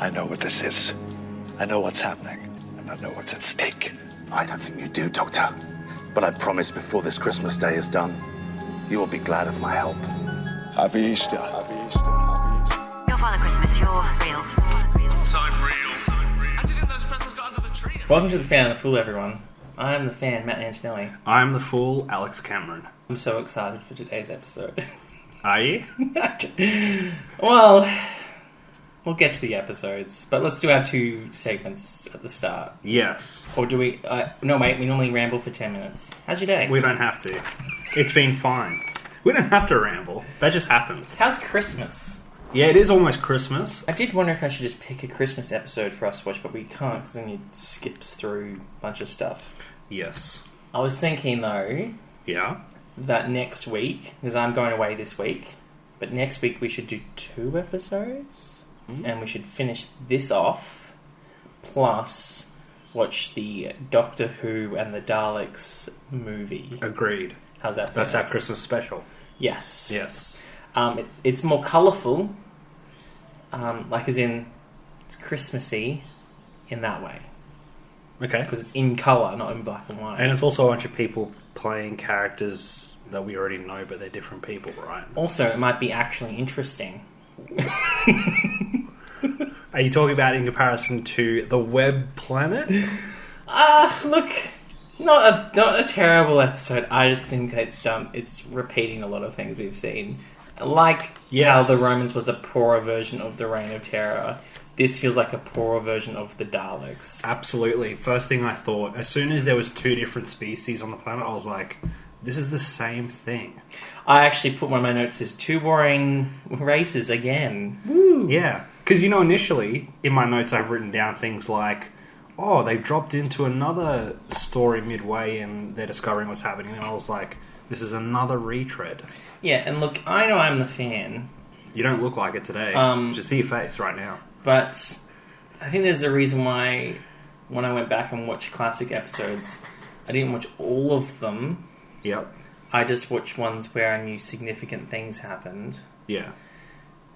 I know what this is. I know what's happening, and I know what's at stake. I don't think you do, Doctor. But I promise before this Christmas day is done, you will be glad of my help. Happy Easter. Happy Easter. You're Father Christmas, you're real. So real. How do you think those presents got under the tree? Welcome to The Fan and the Fool, everyone. I'm the fan, Matt Antonelli. I'm the fool, Alex Cameron. I'm so excited for today's episode. Are you? Well, we'll get to the episodes, but let's do our two segments at the start. Yes. Or do we... no, wait, we normally ramble for 10 minutes. How's your day? We don't have to. It's been fine. We don't have to ramble. That just happens. How's Christmas? Yeah, it is almost Christmas. I did wonder if I should just pick a Christmas episode for us to watch, but we can't, because then it skips through a bunch of stuff. Yes. I was thinking, though... Yeah? That next week, because I'm going away this week, but next week we should do 2 episodes, and we should finish this off, plus watch the Doctor Who and the Daleks movie. Agreed. How's that sound? That's our Christmas special. Yes. Yes. It's more colourful, like as in, it's Christmassy in that way. Okay. Because it's in colour, not in black and white. And it's also a bunch of people playing characters that we already know, but they're different people, right? Also, it might be actually interesting. Are you talking about in comparison to the Web Planet? Look, not a terrible episode. I just think it's repeating a lot of things we've seen. Like how the Romans was a poorer version of the Reign of Terror. This feels like a poorer version of the Daleks. Absolutely. First thing I thought, as soon as there was 2 different species on the planet, I was like, this is the same thing. I actually put one of my notes as 2 boring races again. Woo. Yeah. Because, initially, in my notes I've written down things like, oh, they've dropped into another story midway and they're discovering what's happening. And I was like, this is another retread. Yeah, and look, I know I'm the fan. You don't look like it today. Just see your face right now. But I think there's a reason why when I went back and watched classic episodes, I didn't watch all of them. Yep. I just watched ones where I knew significant things happened. Yeah.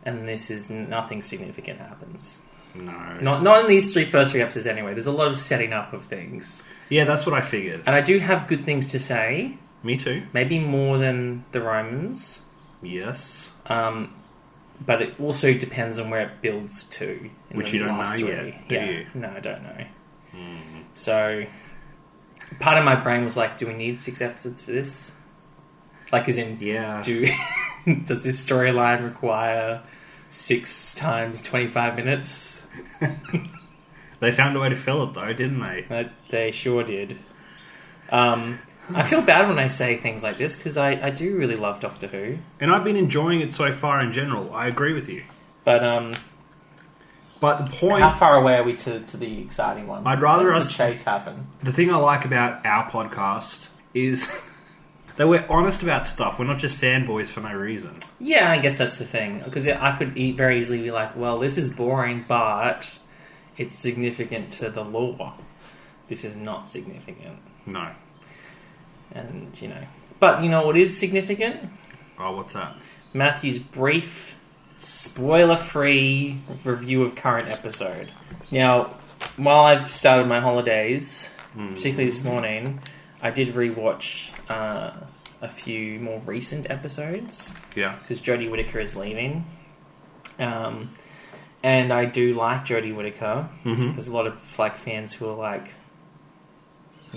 And this is nothing significant happens. No. Not in these first three episodes anyway. There's a lot of setting up of things. Yeah, that's what I figured. And I do have good things to say. Me too. Maybe more than the Romans. Yes. But it also depends on where it builds to. Which you don't know yet, do you? No, I don't know. So, part of my brain was like, do we need 6 episodes for this? Like, as in, does this storyline require 6 times 25 minutes? They found a way to fill it, though, didn't they? They sure did. I feel bad when I say things like this, because I do really love Doctor Who. And I've been enjoying it so far in general. I agree with you. But the point... How far away are we to the exciting one? I'd rather When does the chase happen? The thing I like about our podcast is that we're honest about stuff. We're not just fanboys for no reason. Yeah, I guess that's the thing. Because I could very easily be like, well, this is boring, but it's significant to the lore. This is not significant. No. And, But, what is significant? Oh, what's that? Matthew's brief, spoiler-free review of current episode. Now, while I've started my holidays, particularly this morning, I did rewatch a few more recent episodes. Yeah. Because Jodie Whittaker is leaving. And I do like Jodie Whittaker. There's a lot of fans who are like...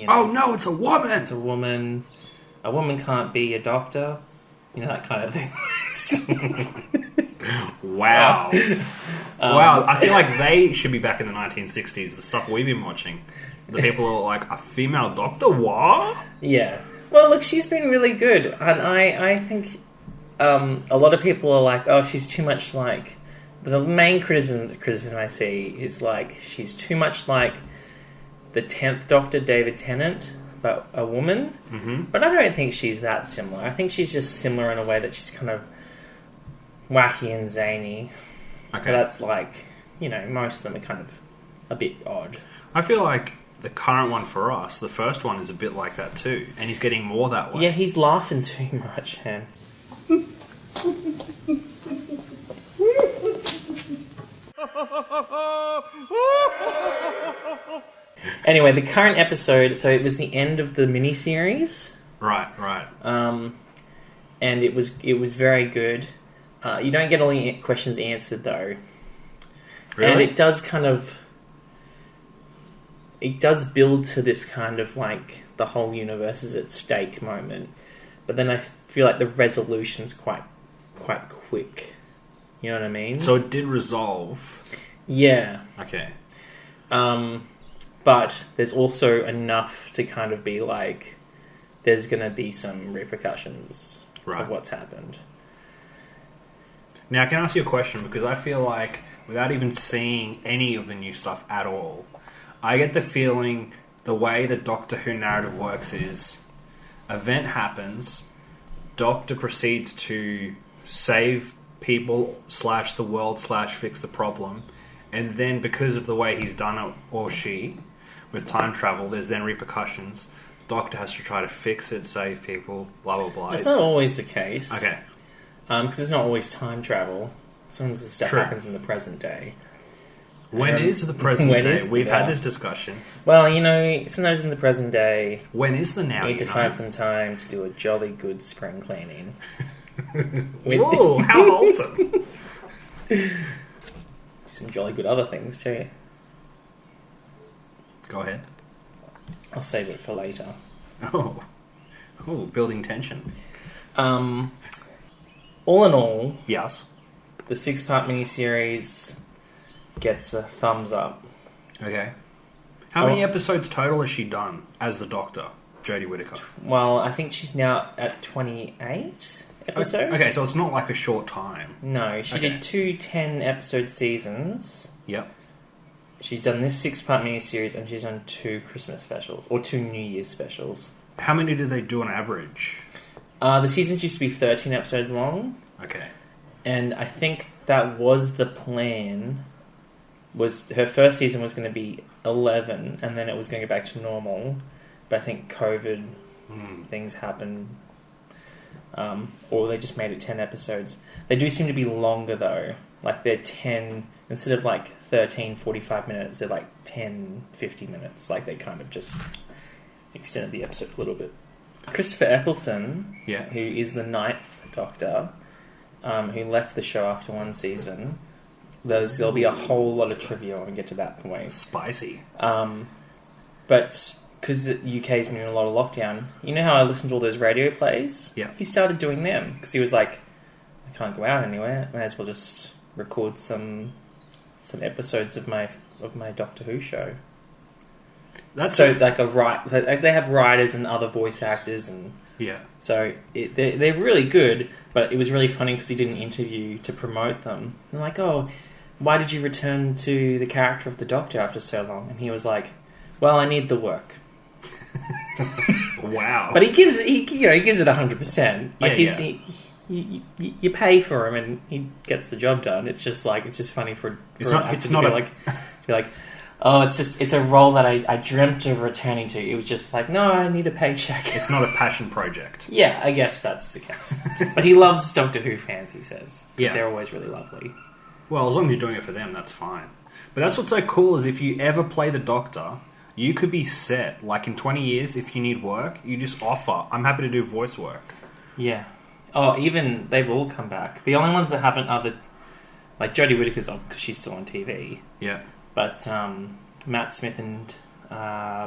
oh no, it's a woman! It's a woman. A woman can't be a doctor. That kind of thing. Wow. Wow, I feel like they should be back in the 1960s, the stuff we've been watching. The people are like, a female doctor? What? Yeah. Well, look, she's been really good. And I think a lot of people are like, oh, she's too much like... The main criticism I see is like, she's too much like the 10th Doctor, David Tennant, but a woman. But I don't think she's that similar. I think she's just similar in a way that she's kind of wacky and zany. Okay. But that's like, most of them are kind of a bit odd. I feel like the current one for us, the first one, is a bit like that too. And he's getting more that way. Yeah, he's laughing too much, man. Anyway, the current episode, so it was the end of the miniseries, Right. and it was very good. You don't get all the questions answered though, Really? and it does build to this kind of like the whole universe is at stake moment, but then I feel like the resolution's quite quick. You know what I mean? So it did resolve. Yeah. Okay. But there's also enough to kind of be like, there's going to be some repercussions Right. of what's happened. Now, can I ask you a question? Because I feel like, without even seeing any of the new stuff at all, I get the feeling the way the Doctor Who narrative works is, event happens, Doctor proceeds to save people / the world / fix the problem, and then because of the way he's done it, or she, with time travel, there's then repercussions. Doctor has to try to fix it, save people, blah blah blah. That's not always the case. Okay. Because it's not always time travel. Sometimes the stuff True. happens in the present day. When is the present when day? is- We've yeah. had this discussion. Well, you know, sometimes in the present day, When is the now? you need to you know? find some time to do a jolly good spring cleaning. Whoa, how wholesome. Do some jolly good other things too. Go ahead. I'll save it for later. Oh, building tension. All in all, Yes. the 6-part miniseries gets a thumbs up. Okay. How many Oh. episodes total has she done as the Doctor, Jodie Whittaker? Well, I think she's now at 28 episodes. Okay, so it's not like a short time. No, she Okay. did 2 10-episode seasons. Yep. She's done this 6-part miniseries, and she's done 2 Christmas specials, or 2 New Year's specials. How many do they do on average? The seasons used to be 13 episodes long, Okay. and I think that was the plan. Was her first season was going to be 11, and then it was going to go back to normal. But I think COVID things happened, or they just made it 10 episodes. They do seem to be longer though. Like they're 10 instead of like 13 45 minutes. They're like 10 50 minutes. Like they kind of just extended the episode a little bit. Christopher Eccleston, Yeah. who is the 9th Doctor, who left the show after 1 season. There'll be a whole lot of trivia when we get to that point. Spicy. But because the UK's been in a lot of lockdown, you know how I listened to all those radio plays? Yeah. He started doing them because he was like, I can't go out anywhere. I may as well just record some episodes of my Doctor Who show. That's So like they have writers and other voice actors, and yeah. so they're really good. But it was really funny because he did an interview to promote them. They're like, "Oh, why did you return to the character of the Doctor after so long?" And he was like, "Well, I need the work." Wow. But he gives it 100%. Like Yeah, you pay for him and he gets the job done. It's just funny for It's an not- actor it's to not be a- like, be like, oh, it's a role that I dreamt of returning to. It was just like, no, I need a paycheck. It's not a passion project. Yeah, I guess that's the case. But he loves Doctor Who fans, he says. Because Yeah. they're always really lovely. Well, as long as you're doing it for them, that's fine. But that's what's so cool is if you ever play the Doctor, you could be set. Like in 20 years, if you need work, you just offer, I'm happy to do voice work. Yeah. Oh, even they've all come back. The only ones that haven't are like Jodie Whittaker's on because she's still on TV. Yeah. But Matt Smith and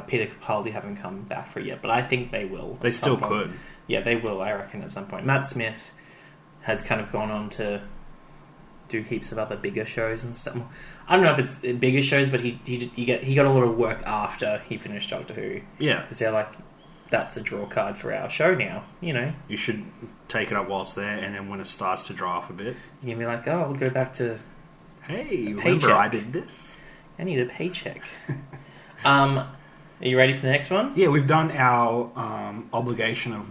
Peter Capaldi haven't come back for it yet. But I think they will. They at some still point. could. Yeah, they will, I reckon, at some point. Matt Smith has kind of gone on to do heaps of other bigger shows and stuff. I don't know if it's bigger shows, but he got a lot of work after he finished Doctor Who. Yeah. Because they're like, that's a draw card for our show now, you know. You should take it up whilst there, and then when it starts to dry off a bit, You can be like, oh, we'll go back to... hey, remember paycheck. I did this? I need a paycheck. Are you ready for the next one? Yeah, we've done our obligation of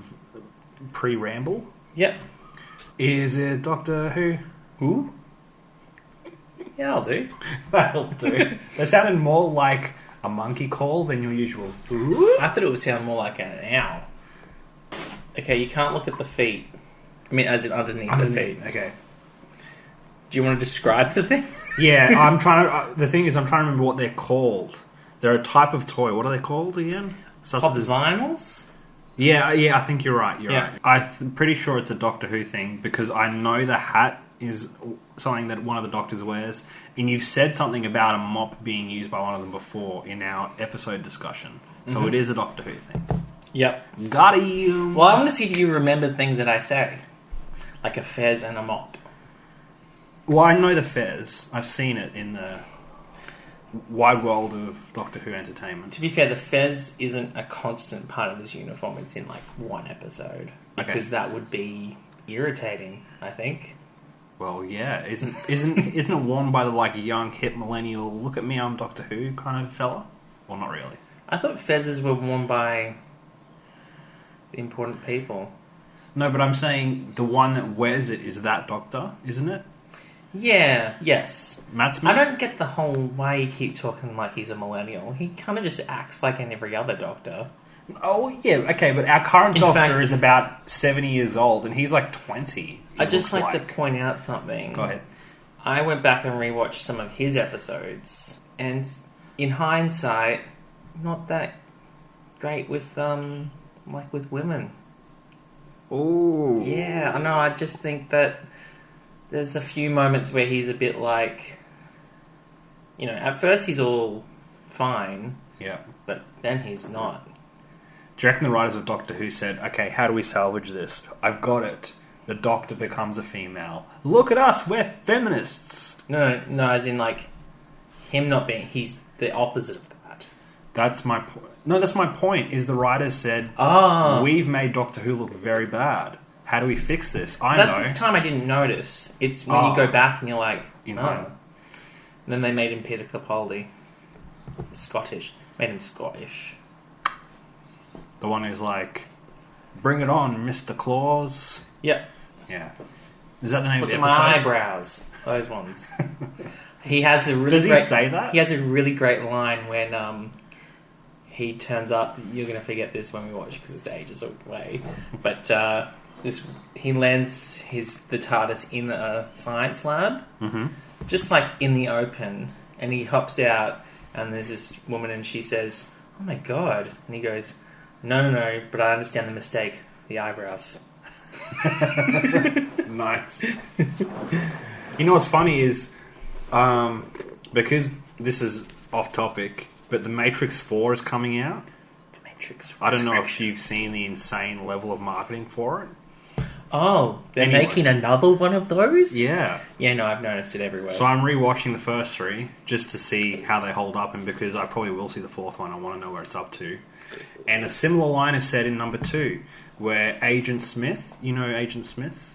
pre-ramble. Yep. Is it Doctor Who? Who? Yeah, I'll do. That'll do. That sounded more like a monkey call than your usual. Ooh. I thought it would sound more like an ow. Okay, you can't look at the feet. I mean, as in underneath the feet. Okay. Do you want to describe the thing? Yeah, I'm trying to. The thing is, I'm trying to remember what they're called. They're a type of toy. What are they called again? Starts Pop with a Z. vinyls? Yeah, I think you're right. You're Yeah. right. I'm pretty sure it's a Doctor Who thing because I know the hat is something that one of the Doctors wears, and you've said something about a mop being used by one of them before in our episode discussion. So it is a Doctor Who thing. Yep. Got you. Well, I want to see if you remember things that I say. Like a fez and a mop. Well, I know the fez. I've seen it in the wide world of Doctor Who entertainment. To be fair, the fez isn't a constant part of his uniform. It's in like one episode. Because that would be irritating, I think. Well, yeah. Isn't it worn by the like young hip millennial? Look at me, I'm Doctor Who kind of fella. Well, not really. I thought fezzes were worn by the important people. No, but I'm saying the one that wears it is that Doctor, isn't it? Yeah. Yes. Matt Smith? I don't get the whole why you keep talking like he's a millennial. He kind of just acts like every other Doctor. Oh, yeah, okay, but our current In Doctor fact- is about 70 years old, and he's like 20. I'd just like to point out something. Go ahead. I went back and rewatched some of his episodes, and in hindsight, not that great with with women. Ooh. Yeah, I know. I just think that there's a few moments where he's a bit like, at first he's all fine, Yeah. but then he's not. Do you reckon the writers of Doctor Who said, okay, how do we salvage this? I've got it. The Doctor becomes a female. Look at us, we're feminists. No, as in like him not being. He's the opposite of that. That's my point. No, that's my point, is the writers said, we've made Doctor Who look very bad. How do we fix this? I know. That time I didn't notice. It's when you go back and you're like, You know. oh. And then they made him Peter Capaldi. Scottish. Made him Scottish. The one who's like, bring it on, Mr. Claus. Yep. Yeah. Is that the name Look of at the my episode? eyebrows. Those ones. He has a really Does he great, say that? He has a really great line when he turns up. You're going to forget this when we watch because it's ages away. But he lands the TARDIS in a science lab, just like in the open, and he hops out, and there's this woman, and she says, "Oh my god!" And he goes, "No, but I understand the mistake. The eyebrows." Nice. You know what's funny is, because this is off topic, but The Matrix 4 is coming out. The Matrix. I don't know if you've seen the insane level of marketing for it. Oh, they're Anyway. making another one of those? Yeah. Yeah, no, I've noticed it everywhere. So I'm rewatching the first three just to see how they hold up, and because I probably will see the fourth one, I want to know where it's up to. And a similar line is said in number 2, where Agent Smith, Agent Smith,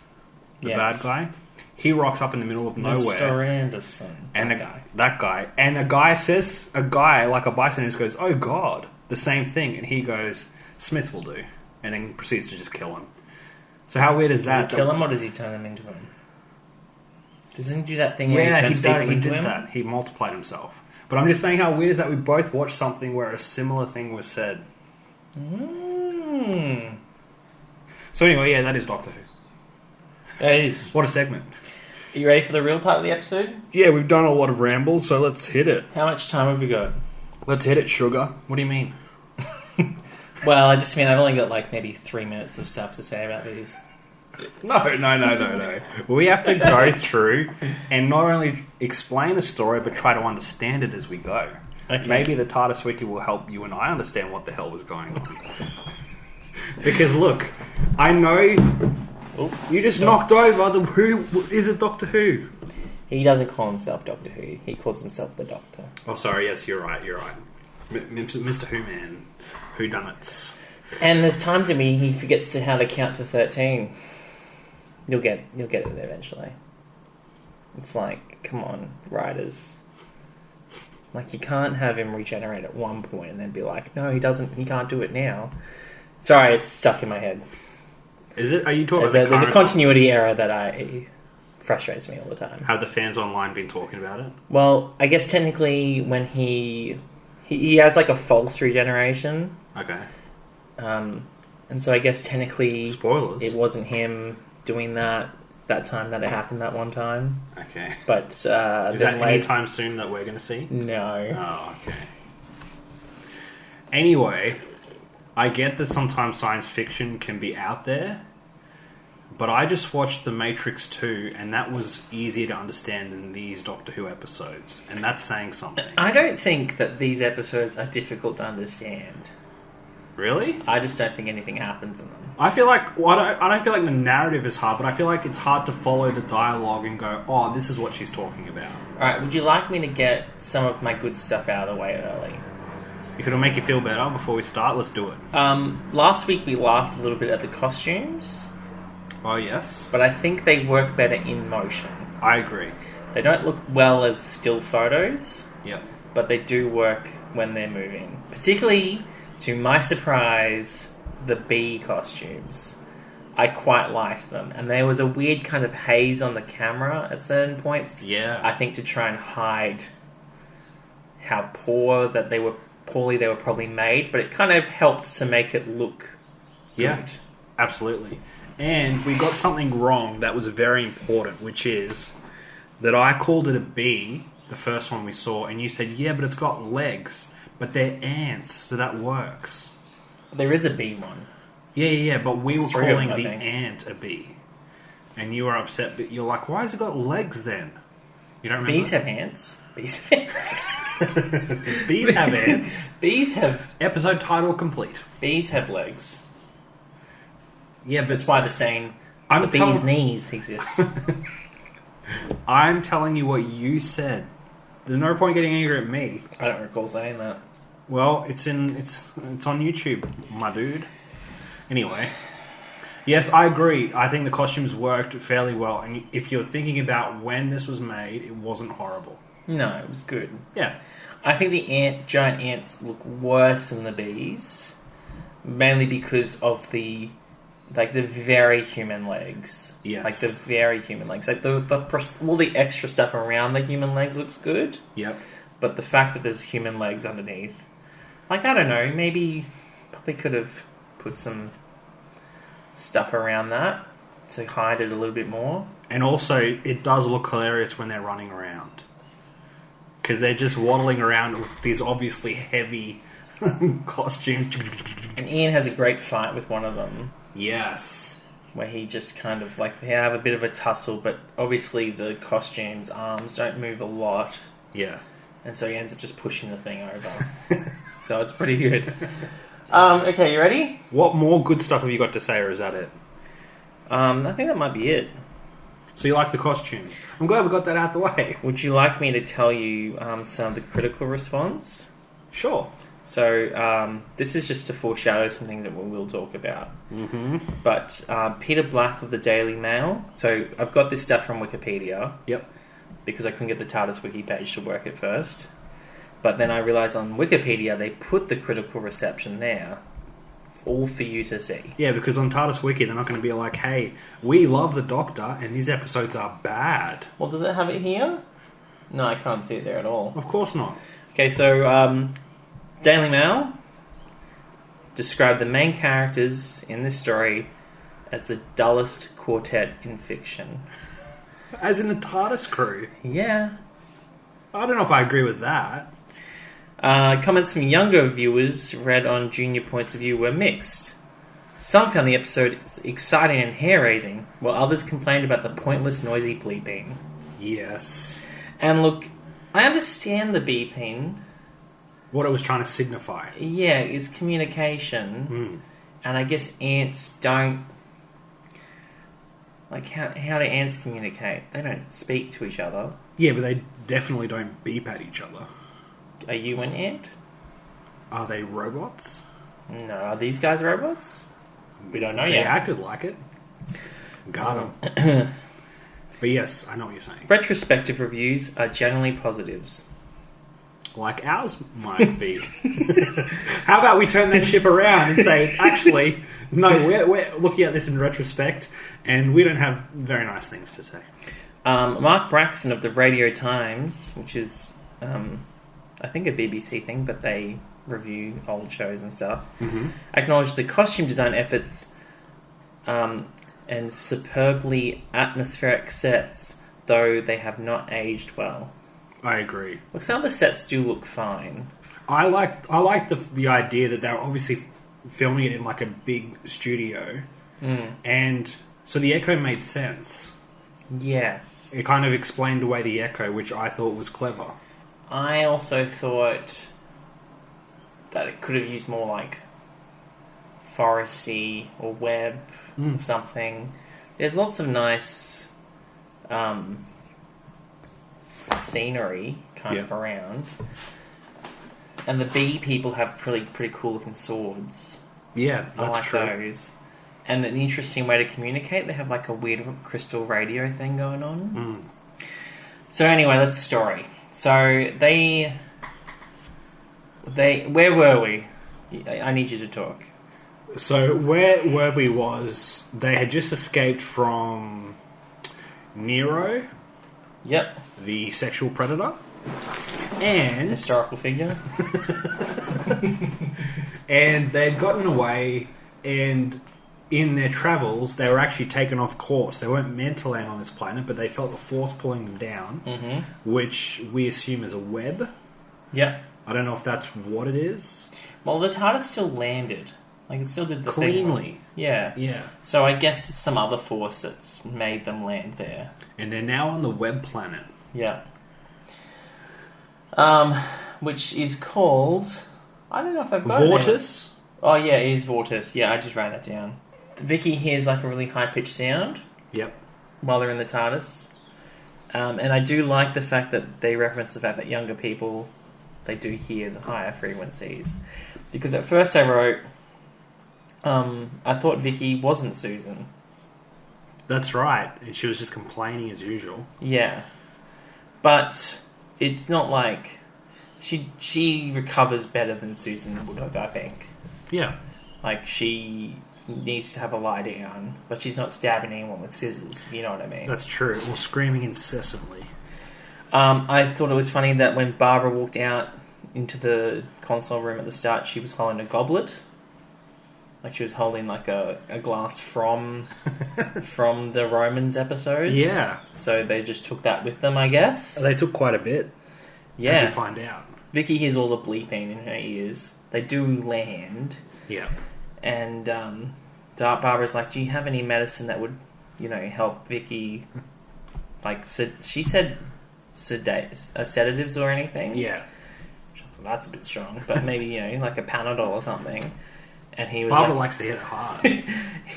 the Yes. bad guy, he rocks up in the middle of nowhere. Mr. Anderson. And that guy. And a guy says, like a bystander goes, "Oh God," the same thing. And he goes, "Smith will do." And then proceeds to just kill him. So how weird is that? Does he kill him or does he turn him into him? Doesn't he do that thing where he Yeah, turns people he into did him? that. He multiplied himself. But I'm just saying how weird is that we both watched something where a similar thing was said. So anyway, yeah, that is Doctor Who. That is. What a segment. Are you ready for the real part of the episode? Yeah, we've done a lot of rambles, so let's hit it. How much time have we got? Let's hit it, sugar. What do you mean? Well, I just mean I've only got like maybe 3 minutes of stuff to say about these. No. We have to go through and not only explain the story, but try to understand it as we go. Okay. Maybe the TARDIS Wiki will help you and I understand what the hell was going on. Because look, I know you just knocked over the Who. Is it Doctor Who? He doesn't call himself Doctor Who. He calls himself the Doctor. Oh, sorry. Yes, you're right. Mr. Who Man. Whodunits. And there's times in me he forgets how to count to 13. You'll get it eventually. It's like, come on, writers. Like, you can't have him regenerate at one point and then be like, no, he can't do it now. Sorry, it's stuck in my head. Is it? Are you talking There's about a continuity error that frustrates me all the time. Have the fans online been talking about it? Well, I guess technically when he has like a false regeneration. Okay. And so I guess technically Spoilers. it wasn't him doing that time that it happened that one time. Okay. But Is that any time soon that we're going to see? No. Oh, okay. Anyway, I get that sometimes science fiction can be out there, but I just watched The Matrix 2, and that was easier to understand than these Doctor Who episodes, and that's saying something. I don't think that these episodes are difficult to understand. Really? I just don't think anything happens in them. I feel like I don't feel like the narrative is hard, but I feel like it's hard to follow the dialogue and go, oh, this is what she's talking about. Alright, would you like me to get some of my good stuff out of the way early? If it'll make you feel better before we start, let's do it. Last week we laughed a little bit at the costumes, Oh, yes. but I think they work better in motion. I agree. They don't look well as still photos, Yep. but they do work when they're moving. Particularly, to my surprise, the bee costumes. I quite liked them. And there was a weird kind of haze on the camera at certain points. Yeah. I think to try and hide how poorly they were probably made, but it kind of helped to make it look Yeah, good. absolutely. And we got something wrong that was very important, which is that I called it a bee, the first one we saw, and you said, yeah, but it's got legs. But they're ants, so that works. There is a bee one. Yeah, but we were It's 3 of calling them, I the think. ant a bee. And you were upset, but you're like, why has it got legs then? You don't remember? Bees have ants. Bees have ants. Bees have ants. Episode title complete. Bees have legs. Yeah, but That's why the saying, I'm the bee's knees exists. I'm telling you what you said. There's no point getting angry at me. I don't recall saying that. Well, it's on YouTube, my dude. Anyway, yes, I agree. I think the costumes worked fairly well, and if you're thinking about when this was made, it wasn't horrible. No, it was good. Yeah, I think the giant ants look worse than the bees, mainly because of the very human legs. Yes. Like the very human legs. Like all the extra stuff around the human legs looks good, yep. but the fact that there's human legs underneath, like, I don't know, maybe probably could have put some stuff around that to hide it a little bit more. And also, it does look hilarious when they're running around. Because they're just waddling around with these obviously heavy costumes. And Ian has a great fight with one of them, Yes. where he just kind of, like, they have a bit of a tussle, but obviously the costume's arms don't move a lot, Yeah. and so he ends up just pushing the thing over. So it's pretty good. Okay, you ready? What more good stuff have you got to say, or is that it? I think that might be it. So you like the costumes? I'm glad we got that out the way. Would you like me to tell you some of the critical response? Sure. So this is just to foreshadow some things that we will talk about. Mm-hmm. But Peter Black of the Daily Mail. So I've got this stuff from Wikipedia. Yep. Because I couldn't get the TARDIS wiki page to work at first. But then I realised on Wikipedia they put the critical reception there, all for you to see. Yeah, because on TARDIS Wiki they're not going to be like, hey, we love the Doctor and these episodes are bad. Well, does it have it here? No, I can't see it there at all. Of course not. Okay, so Daily Mail described the main characters in this story as the dullest quartet in fiction. As in the TARDIS crew. Yeah. I don't know if I agree with that. Comments from younger viewers read on Junior Points of View were mixed. Some found the episode exciting and hair-raising, while others complained about the pointless, noisy bleeping. Yes. And look, I understand the beeping. What it was trying to signify. Yeah, it's communication. And I guess ants don't... Like, how do ants communicate? They don't speak to each other. Yeah, but they definitely don't beep at each other. Are you an ant? Are they robots? No. Are these guys robots? We don't know They yet. acted like it. Got them. But yes, I know what you're saying. Retrospective reviews are generally positives. Like ours might be. How about we turn that ship around and say, actually, no, we're looking at this in retrospect, and we don't have very nice things to say. Mark Braxton of the Radio Times, which is, I think, a BBC thing, but they review old shows and stuff, acknowledged the costume design efforts and superbly atmospheric sets, though they have not aged well. I agree. Look, some of the sets do look fine. I liked the idea that they were obviously filming it in like a big studio, and so the echo made sense. Yes. It kind of explained away the echo, which I thought was clever. I also thought that it could have used more like foresty or web or something. There's lots of nice scenery kind of around. And the bee people have pretty cool looking swords. Yeah, that's I like true. those. And an interesting way to communicate. They have like a weird crystal radio thing going on. So anyway, that's the story. So they where were we? I need you to talk. So where we was, they had just escaped from Nero, Yep. the sexual predator, and Historical figure. and they'd gotten away, and in their travels, they were actually taken off course. They weren't meant to land on this planet, but they felt the force pulling them down, which we assume is a web. Yep. I don't know if that's what it is. Well, the TARDIS still landed. Like, it still did the Cleanly. thing. Yeah. Yeah. So I guess it's some other force that's made them land there. And they're now on the web planet. Yeah. Which is called... I don't know if I've got it. Vortis? Oh, yeah, it is Vortis. Yeah, I just wrote that down. Vicki hears, like, a really high-pitched sound Yep. while they're in the TARDIS. And I do like the fact that they reference the fact that younger people, they do hear the higher frequencies. Because at first I wrote... I thought Vicki wasn't Susan. That's right. And she was just complaining as usual. Yeah. But it's not like... She recovers better than Susan would have, I think. Yeah. Like, she needs to have a lie down, but she's not stabbing anyone with scissors, if you know what I mean. That's true. Or screaming incessantly. I thought it was funny that when Barbara walked out into the console room at the start, she was holding a goblet. Like, she was holding, like, a glass from the Romans episodes. Yeah. So they just took that with them, I guess. They took quite a bit. Yeah. As we find out. Vicki hears all the bleeping in her ears. They do land. Yeah. And Barbara's like, do you have any medicine that would, help Vicki? Like, she said sedatives or anything? Yeah. That's a bit strong. But maybe, like a Panadol or something. And he was Barbara like, likes to hit it hard.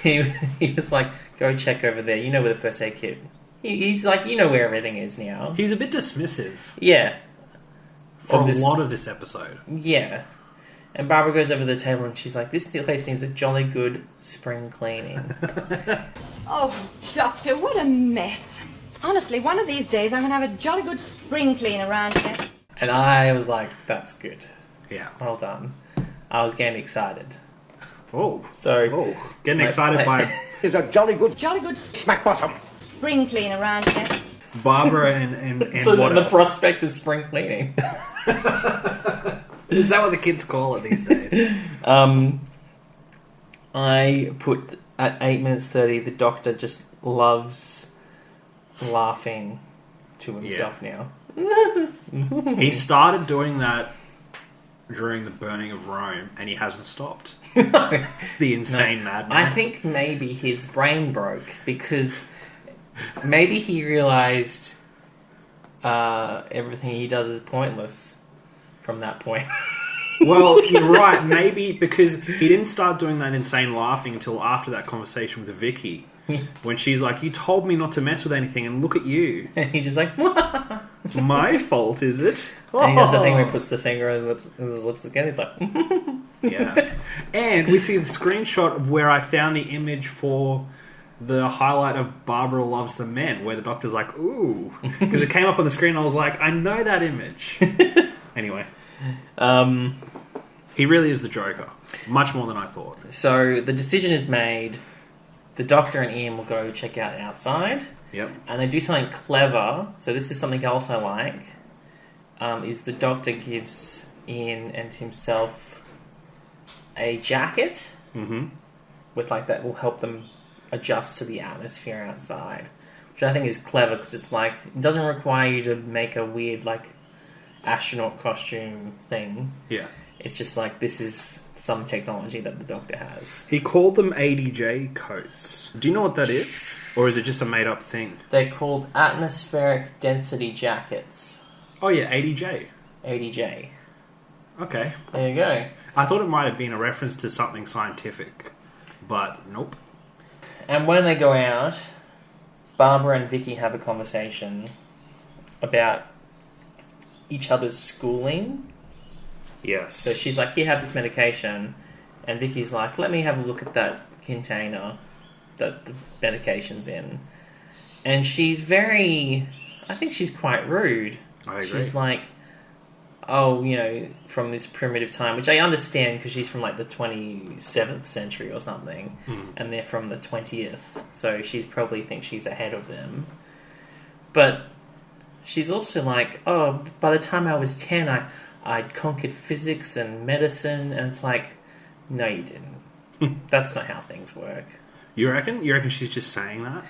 he was like, go check over there. You know where the first aid kit. He's like, you know where everything is now. He's a bit dismissive Yeah. for a lot of this episode. Yeah. And Barbara goes over to the table and she's like, this place needs a jolly good spring cleaning. Oh, Doctor, what a mess. Honestly, one of these days I'm going to have a jolly good spring clean around here. And I was like, that's good. Yeah. Well done. I was getting excited. Oh. So... Getting excited by There's a jolly good smack bottom spring clean around here. Barbara and so what the else? prospect of spring cleaning. Is that what the kids call it these days? I put at 8 minutes 30, the Doctor just loves laughing to himself now. He started doing that during the burning of Rome, and he hasn't stopped. No. The insane madman. I think maybe his brain broke because maybe he realised everything he does is pointless from that point. Well, you're right. Maybe because he didn't start doing that insane laughing until after that conversation with Vicki, when she's like, "You told me not to mess with anything, and look at you." And he's just like, My fault, is it? And he does the thing where he puts the finger in his lips again. He's like, Yeah. And we see the screenshot of where I found the image for the highlight of Barbara Loves the Men, where the Doctor's like, ooh. Because it came up on the screen and I was like, I know that image. Anyway. He really is the Joker. Much more than I thought. So the decision is made. The Doctor and Ian will go check out outside. Yep. And they do something clever. So this is something else I like. Is the Doctor gives Ian and himself a jacket. Mm-hmm. With like that will help them adjust to the atmosphere outside. Which I think is clever because it's like, it doesn't require you to make a weird like astronaut costume thing. Yeah. It's just like, this is some technology that the Doctor has. He called them ADJ coats. Do you know what that is? Or is it just a made-up thing? They're called atmospheric density jackets. Oh yeah, ADJ. ADJ. Okay. There you go. I thought it might have been a reference to something scientific. But nope. And when they go out, Barbara and Vicki have a conversation about each other's schooling. Yes. So she's like, "You have this medication," and Vicky's like, "Let me have a look at that container that the medication's in." And she's I think she's quite rude. I agree. She's like, "Oh, from this primitive time," which I understand because she's from like the 27th century or something, and they're from the 20th, so she's probably thinks she's ahead of them. But she's also like, "Oh, by the time I was 10, I'd conquered physics and medicine," and it's like, no, you didn't. That's not how things work. You reckon? You reckon she's just saying that?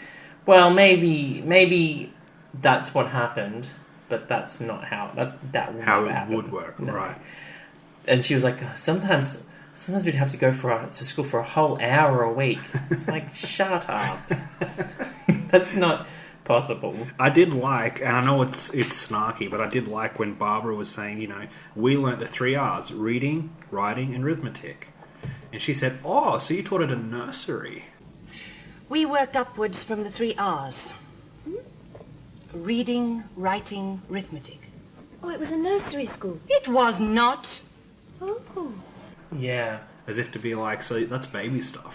Well, maybe that's what happened, but that's not how that would How never it happen. would work, No. right? And she was like, sometimes we'd have to go to school for a whole hour a week. It's like, shut up. That's not possible. I did like, and I know it's snarky, but I did like when Barbara was saying, we learnt the 3 R's: reading, writing, and arithmetic. And she said, "Oh, so you taught at a nursery?" We worked upwards from the 3 R's. Reading, writing, arithmetic. Oh, it was a nursery school. It was not. Oh. Yeah. As if to be like, so that's baby stuff.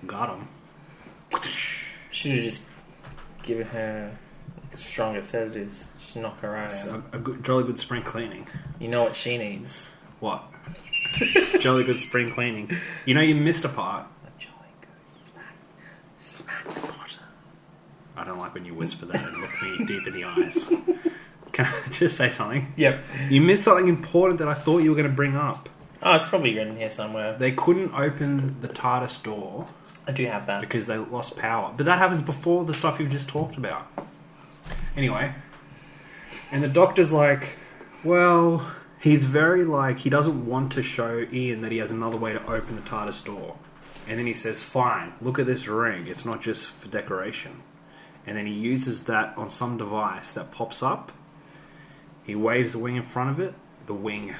Got him. Should have just given her stronger sedatives. Just knock her out. A good, jolly good spring cleaning. You know what she needs? What? Jolly good spring cleaning. You missed a part. A jolly good smack the Potter. I don't like when you whisper that and look me deep in the eyes. Can I just say something? Yep. You missed something important that I thought you were going to bring up. Oh, it's probably written here somewhere. They couldn't open the Tardis door I do have that. because they lost power. But that happens before the stuff you've just talked about. Anyway. And the Doctor's like, well, he's very he doesn't want to show Ian that he has another way to open the TARDIS door. And then he says, fine, look at this ring. It's not just for decoration. And then he uses that on some device that pops up. He waves the wing in front of it. The ring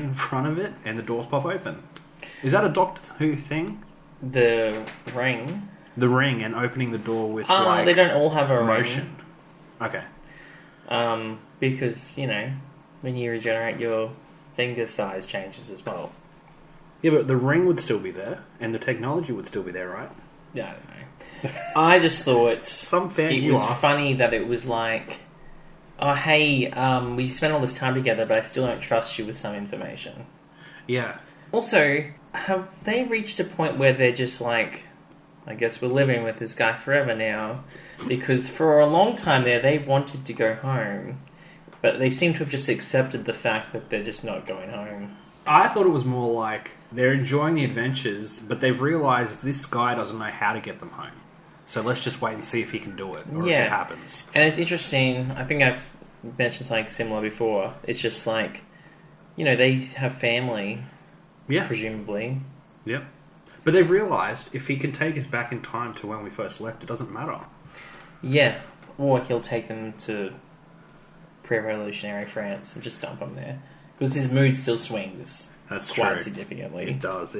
in front of it, and the doors pop open. Is that a Doctor Who thing? The ring? The ring and opening the door with they don't all have a motion. ring. Okay. Because, when you regenerate, your finger size changes as well. Yeah, but the ring would still be there, and the technology would still be there, right? Yeah, I don't know. I just thought Some fan it you was are. funny that it was like, oh, hey, we spent all this time together, but I still don't trust you with some information. Yeah. Also, have they reached a point where they're just like, I guess we're living with this guy forever now? Because for a long time there, they wanted to go home, but they seem to have just accepted the fact that they're just not going home. I thought it was more like they're enjoying the adventures, but they've realised this guy doesn't know how to get them home. So let's just wait and see if he can do it, or if it happens. And it's interesting, I think I've mentioned something similar before. It's just like, they have family, presumably. Yep. But they've realised if he can take us back in time to when we first left, it doesn't matter. Yeah, or he'll take them to pre-revolutionary France and just dump them there. Because his mood still swings. That's quite true. significantly. It does.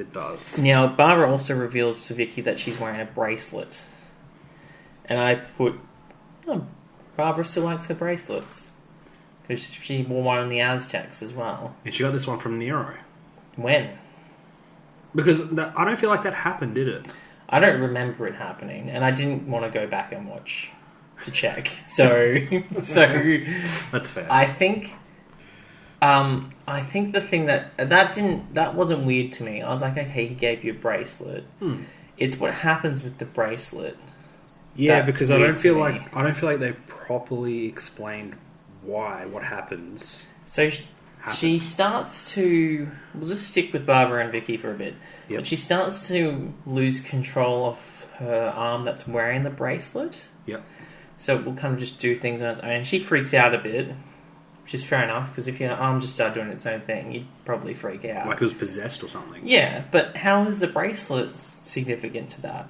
Now, Barbara also reveals to Vicki that she's wearing a bracelet. And I put, Barbara still likes her bracelets. Because she wore one in the Aztecs as well. And she got this one from Nero. When? Because I don't feel like that happened, did it? I don't remember it happening. And I didn't want to go back and watch to check. So That's fair. I think the thing that wasn't weird to me. I was like, okay, he gave you a bracelet. It's what happens with the bracelet. Yeah, That's because I weird don't to feel me. like they properly explained what happens. So she starts to. We'll just stick with Barbara and Vicki for a bit. Yep. But she starts to lose control of her arm that's wearing the bracelet. Yep. So it will kind of just do things on its own. She freaks out a bit. which is fair enough, because if your arm just started doing its own thing, you'd probably freak out. Like it was possessed or something. Yeah, but how is the bracelet significant to that?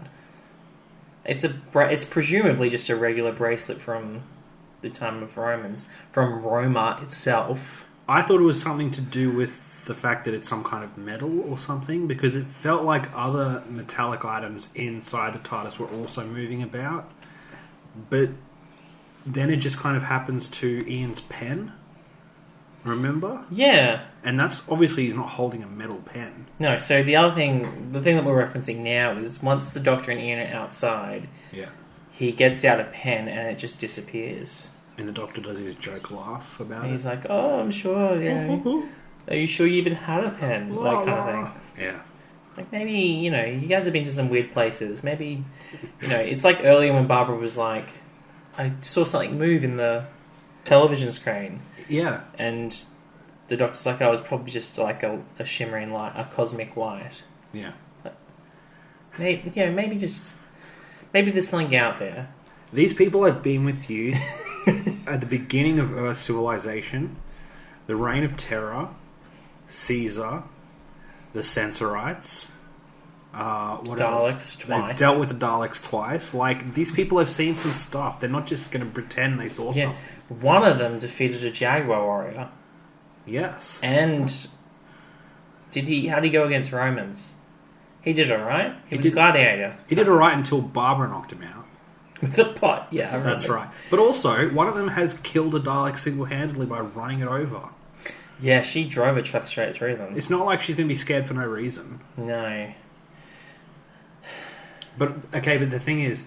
It's presumably just a regular bracelet from the time of Romans, from Roma itself. I thought it was something to do with the fact that it's some kind of metal or something, because it felt like other metallic items inside the TARDIS were also moving about. But then it just kind of happens to Ian's pen. Remember? Yeah. And that's obviously he's not holding a metal pen. No, so the thing that we're referencing now is once the Doctor and Ian are outside, he gets out a pen and it just disappears. And the Doctor does his joke laugh about and it. He's like, oh, I'm sure, are you sure you even had a pen? That kind of thing. Yeah. Like, maybe, you guys have been to some weird places. Maybe, it's like earlier when Barbara was like, I saw something move in the television screen. Yeah. And the Doctor's like, oh, it was probably just like a shimmering light, a cosmic light. Yeah. But maybe there's something out there. These people have been with you at the beginning of Earth civilization, the Reign of Terror, Caesar, the Censorites, what Daleks else? twice. They've dealt with the Daleks twice. Like, these people have seen some stuff. They're not just going to pretend they saw something. One of them defeated a Jaguar warrior. Yes. And how'd he go against Romans? He did alright. He was a gladiator. He did alright until Barbara knocked him out. With the pot, yeah. That's right. But also, one of them has killed a Dalek single-handedly by running it over. Yeah, she drove a truck straight through them. It's not like she's going to be scared for no reason. No. But the thing is,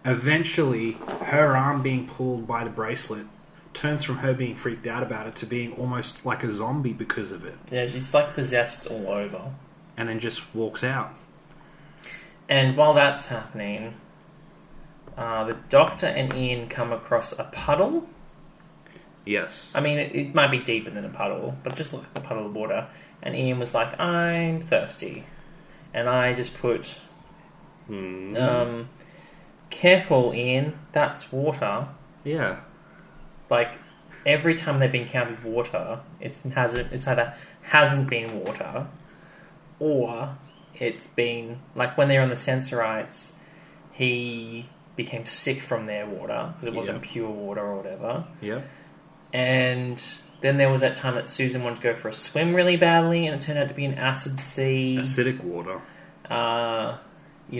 eventually, her arm being pulled by the bracelet turns from her being freaked out about it to being almost like a zombie because of it. Yeah, she's like possessed all over. And then just walks out. And while that's happening, the Doctor and Ian come across a puddle. Yes. I mean, it might be deeper than a puddle, but just look at the puddle of water. And Ian was like, I'm thirsty. And I just put, careful, Ian, that's water. Yeah. Like, every time they've encountered water, it's either hasn't been water, or it's been, like when they're on the Censorites, he became sick from their water, because it wasn't pure water or whatever. Yeah. And then there was that time that Susan wanted to go for a swim really badly, and it turned out to be an acid sea. Acidic water. Now we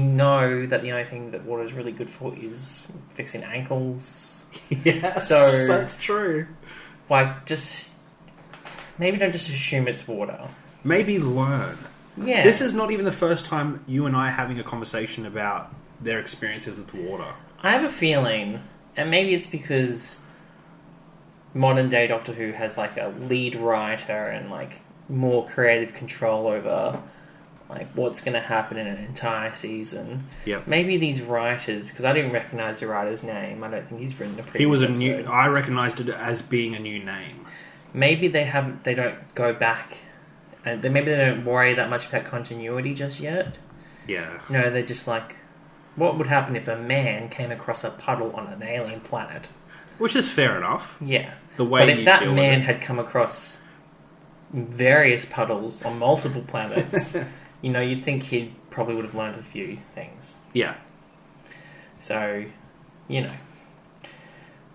know that the only thing that water is really good for is fixing ankles. Yes, so that's true. Like, maybe don't just assume it's water. Maybe learn. Yeah. This is not even the first time you and I are having a conversation about their experiences with water. I have a feeling, and maybe it's because modern day Doctor Who has like a lead writer and like more creative control over like what's going to happen in an entire season. Yep. Maybe these writers, because I didn't recognise the writer's name. I don't think he's written a previous episode. I recognised it as being a new name. Maybe they don't go back, and maybe they don't worry that much about continuity just yet. Yeah. They're just like, what would happen if a man came across a puddle on an alien planet? Which is fair enough. Yeah. The way but if you that deal with man it. had come across various puddles on multiple planets, you'd think he probably would have learned a few things. Yeah. So,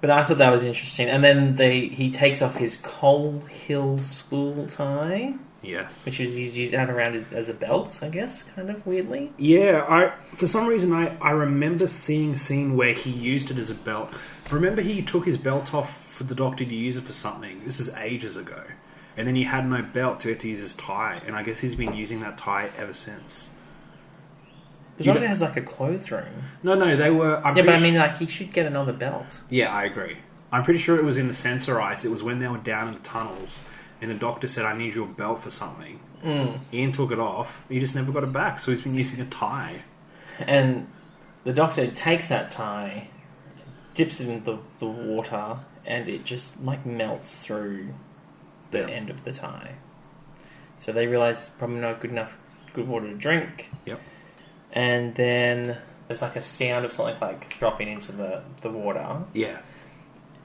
But I thought that was interesting. And then he takes off his Coal Hill school tie. Yes. Which is used out around as a belt, I guess, kind of weirdly. Yeah, for some reason I remember seeing a scene where he used it as a belt. Remember he took his belt off for the Doctor to use it for something. This is ages ago. And then he had no belt, so he had to use his tie. And I guess he's been using that tie ever since. The Doctor has like a clothes room. No, they were... but I mean, like, he should get another belt. Yeah, I agree. I'm pretty sure it was in the Censorites. It was when they were down in the tunnels. And the Doctor said, I need your belt for something. Ian took it off. He just never got it back, so he's been using a tie. And the Doctor takes that tie, dips it in the water, and it just, like, melts through the end of the tie. So they realise probably not good water to drink. Yep. And then there's, like, a sound of something, like, dropping into the water. Yeah.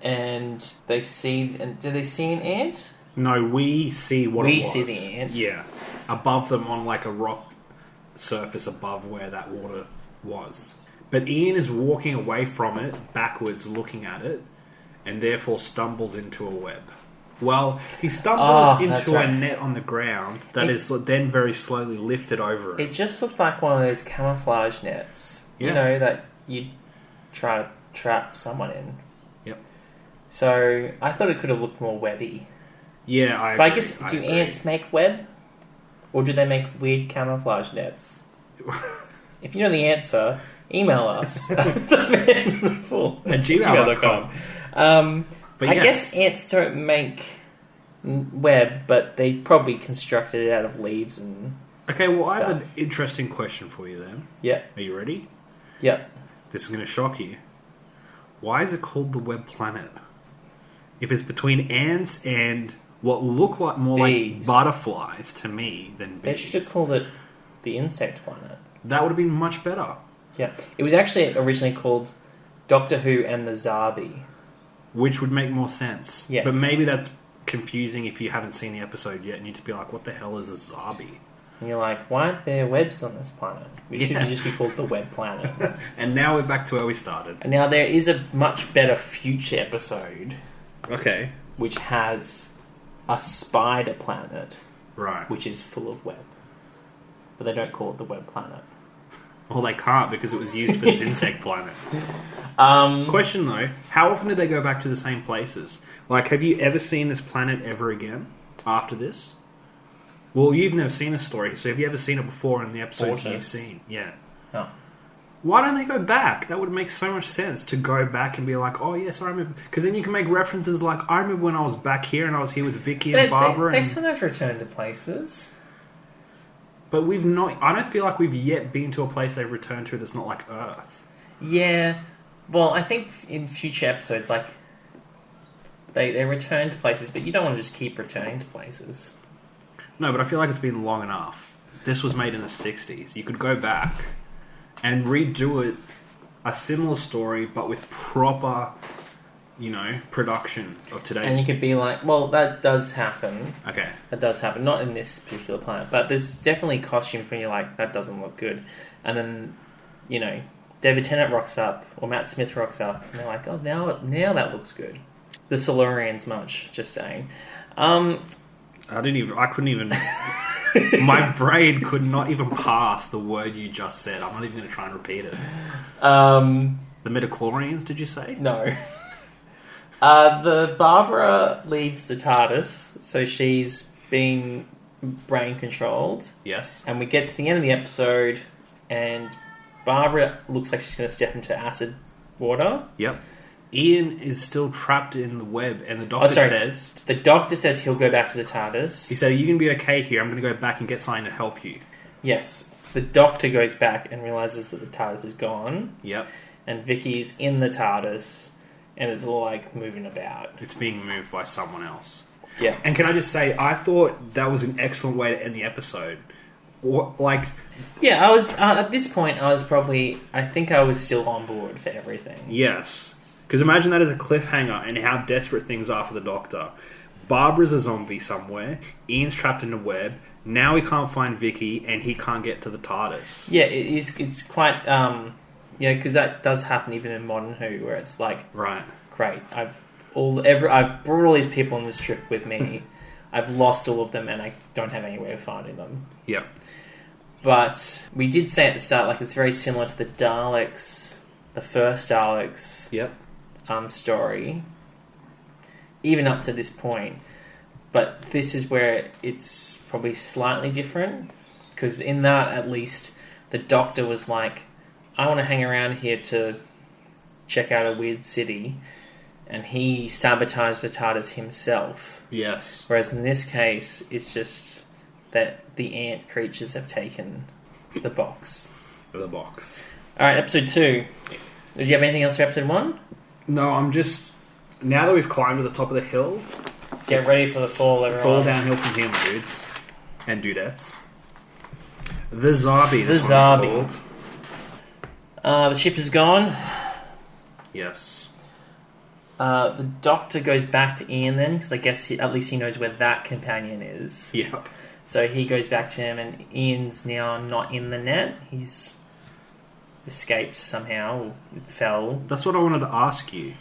and they see... And do they see an ant? No, we see what it was. We see the ant. Yeah. Above them on like a rock surface above where that water was. But Ian is walking away from it, backwards, looking at it, and therefore stumbles into a web. Well, he stumbles into a net on the ground that is then very slowly lifted over it. It just looked like one of those camouflage nets. Yeah. You know, that you'd try to trap someone in. Yep. So, I thought it could have looked more webby. Yeah, I But agree. I guess, do ants make web? Or do they make weird camouflage nets? If you know the answer, email us. gmail.com. But I yes. guess ants don't make web, but they probably constructed it out of leaves and Okay, well, I have stuff. an interesting question for you then. Yeah. Are you ready? Yep. This is going to shock you. Why is it called the Web Planet? If it's between ants and what look like more Bees. like butterflies to me than They bees. should have called it the Insect Planet. That would have been much better. Yeah. It was actually originally called Doctor Who and the Zarbi. Which would make more sense. Yes. But maybe that's confusing if you haven't seen the episode yet and you'd be like, what the hell is a Zarbi? And you're like, why aren't there webs on this planet? We should Yeah. just be called the Web Planet. And now we're back to where we started. And now there is a much better future episode Okay. which has a spider planet Right. which is full of web. But they don't call it the Web Planet. Well, they can't because it was used for this insect planet. Um, Question though, how often do they go back to the same places? Like, have you ever seen this planet ever again after this? Well, you've never seen a story, so have you ever seen it before in the episodes Autos. you've seen? Yeah. oh. Why don't they go back? That would make so much sense to go back and be like, oh yes, I remember. Because then you can make references like, I remember when I was back here and I was here with Vicki and Barbara. They and... sometimes return to places. But we've not... I don't feel like we've yet been to a place they've returned to that's not like Earth. Yeah. Well, I think in future episodes, like, they return to places, but you don't want to just keep returning to places. No, but I feel like it's been long enough. This was made in the 60s. You could go back and redo it, a similar story, but with proper, you know, production of today's... And you could be like, well, that does happen. Okay. That does happen. Not in this particular planet, but there's definitely costumes when you're like, that doesn't look good. And then, you know, David Tennant rocks up, or Matt Smith rocks up, and they're like, oh, now that looks good. The Silurians much, just saying. I couldn't even... My brain could not even pass the word you just said. I'm not even going to try and repeat it. The midichlorians, did you say? No. The Barbara leaves the TARDIS, so she's been brain controlled. Yes. And we get to the end of the episode, and Barbara looks like she's going to step into acid water. Yep. Ian is still trapped in the web, and the doctor says... The doctor says he'll go back to the TARDIS. He said, you can be okay here. I'm going to go back and get something to help you. Yes. The doctor goes back and realises that the TARDIS is gone. Yep. And Vicky's in the TARDIS, and it's all, like, moving about. It's being moved by someone else. Yeah. And can I just say, I thought that was an excellent way to end the episode. Yeah, I was... at this point, I think I was still on board for everything. Yes. Because imagine that as a cliffhanger and how desperate things are for the Doctor. Barbara's a zombie somewhere. Ian's trapped in a web. Now he can't find Vicki, and he can't get to the TARDIS. Yeah, it's quite... because that does happen even in modern Who, where it's like... Right. Great, I've brought all these people on this trip with me. I've lost all of them, and I don't have any way of finding them. Yep. But we did say at the start, like, it's very similar to the Daleks, the first Daleks... Yep. Story, even up to this point, but this is where it's probably slightly different, because in that, at least, the Doctor was like, I want to hang around here to check out a weird city, and he sabotaged the TARDIS himself. Yes. Whereas in this case, it's just that the ant creatures have taken the box. The box. Alright, episode 2. Did you have anything else for episode 1? No, I'm just... Now that we've climbed to the top of the hill... Get ready for the fall, everyone. It's all downhill from here, my dudes. And dudettes. The Zarbi, this one's called. The ship is gone. Yes. The Doctor goes back to Ian then, because I guess at least he knows where that companion is. Yep. So he goes back to him, and Ian's now not in the net. He's escaped somehow, fell. That's what I wanted to ask you.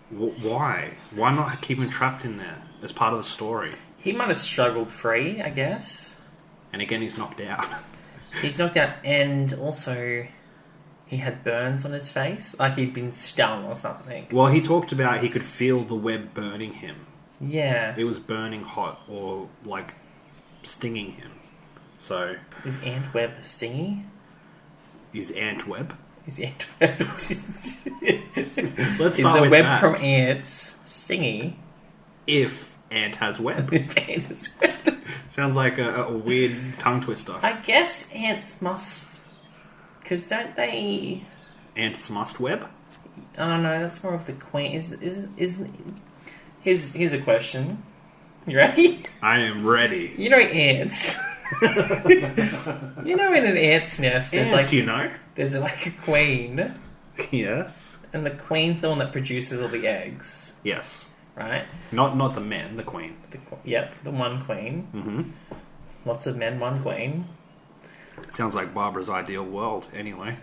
Why? Why not keep him trapped in there as part of the story? He might have struggled free, I guess. And again, he's knocked out. He's knocked out, and also he had burns on his face, like he'd been stung or something. Well, he talked about he could feel the web burning him. Yeah. It was burning hot, or like stinging him. So Is ant web stingy? is ant web? Is ant web? Let's Is start a with web that. from ants stingy? If ant has web. If ant has web. Sounds like a weird tongue twister. I guess ants must, because don't they? Ants must web? Oh no, that's more of the queen. Here's a question. You ready? I am ready. You know ants. You know, in an ant's nest, there's Ants, like you know? there's like a queen, Yes. and the queen's the one that produces all the eggs, Yes. right? Not the men, the queen. Yep, the one queen. Mm-hmm. Lots of men, one queen. Sounds like Barbara's ideal world, anyway.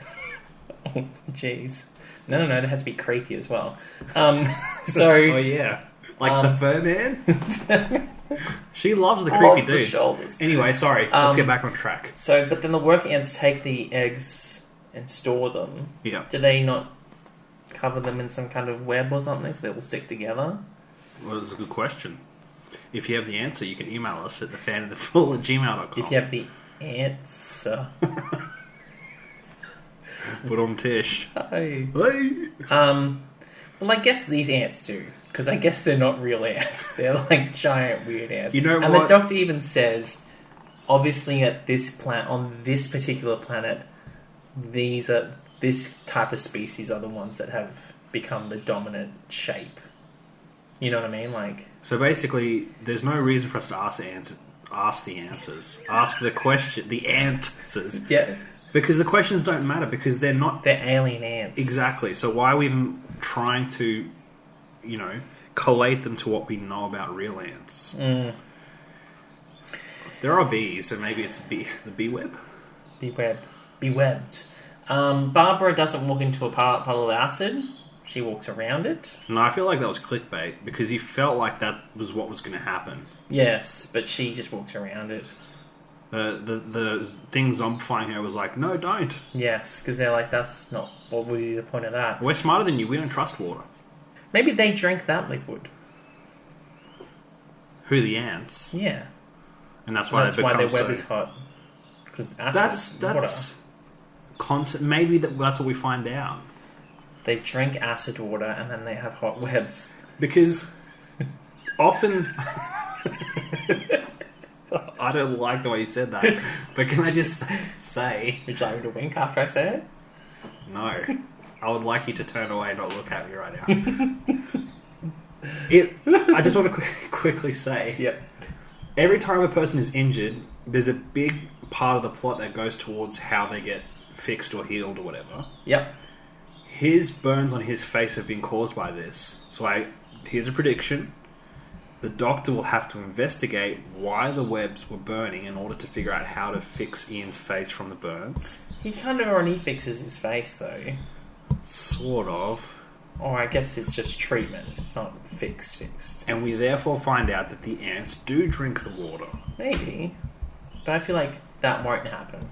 Oh, jeez. No, that has to be creepy as well. So. Oh, yeah. Like the fur man? She loves the creepy Loves the dudes. shoulders. Anyway, sorry. Let's get back on track. So, but then the working ants take the eggs and store them. Yeah. Do they not cover them in some kind of web or something so they will stick together? Well, that's a good question. If you have the answer, you can email us at thefanofthefull@gmail.com. If you have the answer. Put on Tish. Hi. Hey. Well, I guess these ants do. Because I guess they're not real ants. They're like giant weird ants. You know and what? the Doctor even says, obviously at this on this particular planet, this type of species are the ones that have become the dominant shape. You know what I mean? Like. So basically, there's no reason for us to ask the answers. Ask the question. The answers. Yeah. Because the questions don't matter because they're not. They're alien ants. Exactly. So why are we even trying to, collate them to what we know about real ants? Mm. There are bees, so maybe it's the bee web. Bewebbed. Barbara doesn't walk into a puddle of acid. She walks around it. No, I feel like that was clickbait because you felt like that was what was going to happen. Yes, but she just walks around it. The thing zombifying her was like, no, don't. Yes, because they're like, that's not what would be the point of that. We're smarter than you. We don't trust water. Maybe they drank that liquid. Who, the ants? Yeah. And that's why That's they why become their web so... is hot. Because acid That's water. Maybe that's what we find out. They drink acid water and then they have hot webs. Because often... I don't like the way you said that. But can I just say... Would you like me to wink after I say it? No. I would like you to turn away and not look at me right now. I just want to quickly say... Yep. Every time a person is injured, there's a big part of the plot that goes towards how they get fixed or healed or whatever. Yep. His burns on his face have been caused by this. So here's a prediction. The Doctor will have to investigate why the webs were burning in order to figure out how to fix Ian's face from the burns. He kind of already fixes his face, though. Sort of. Or I guess it's just treatment. It's not fixed. And we therefore find out that the ants do drink the water. Maybe. But I feel like that won't happen.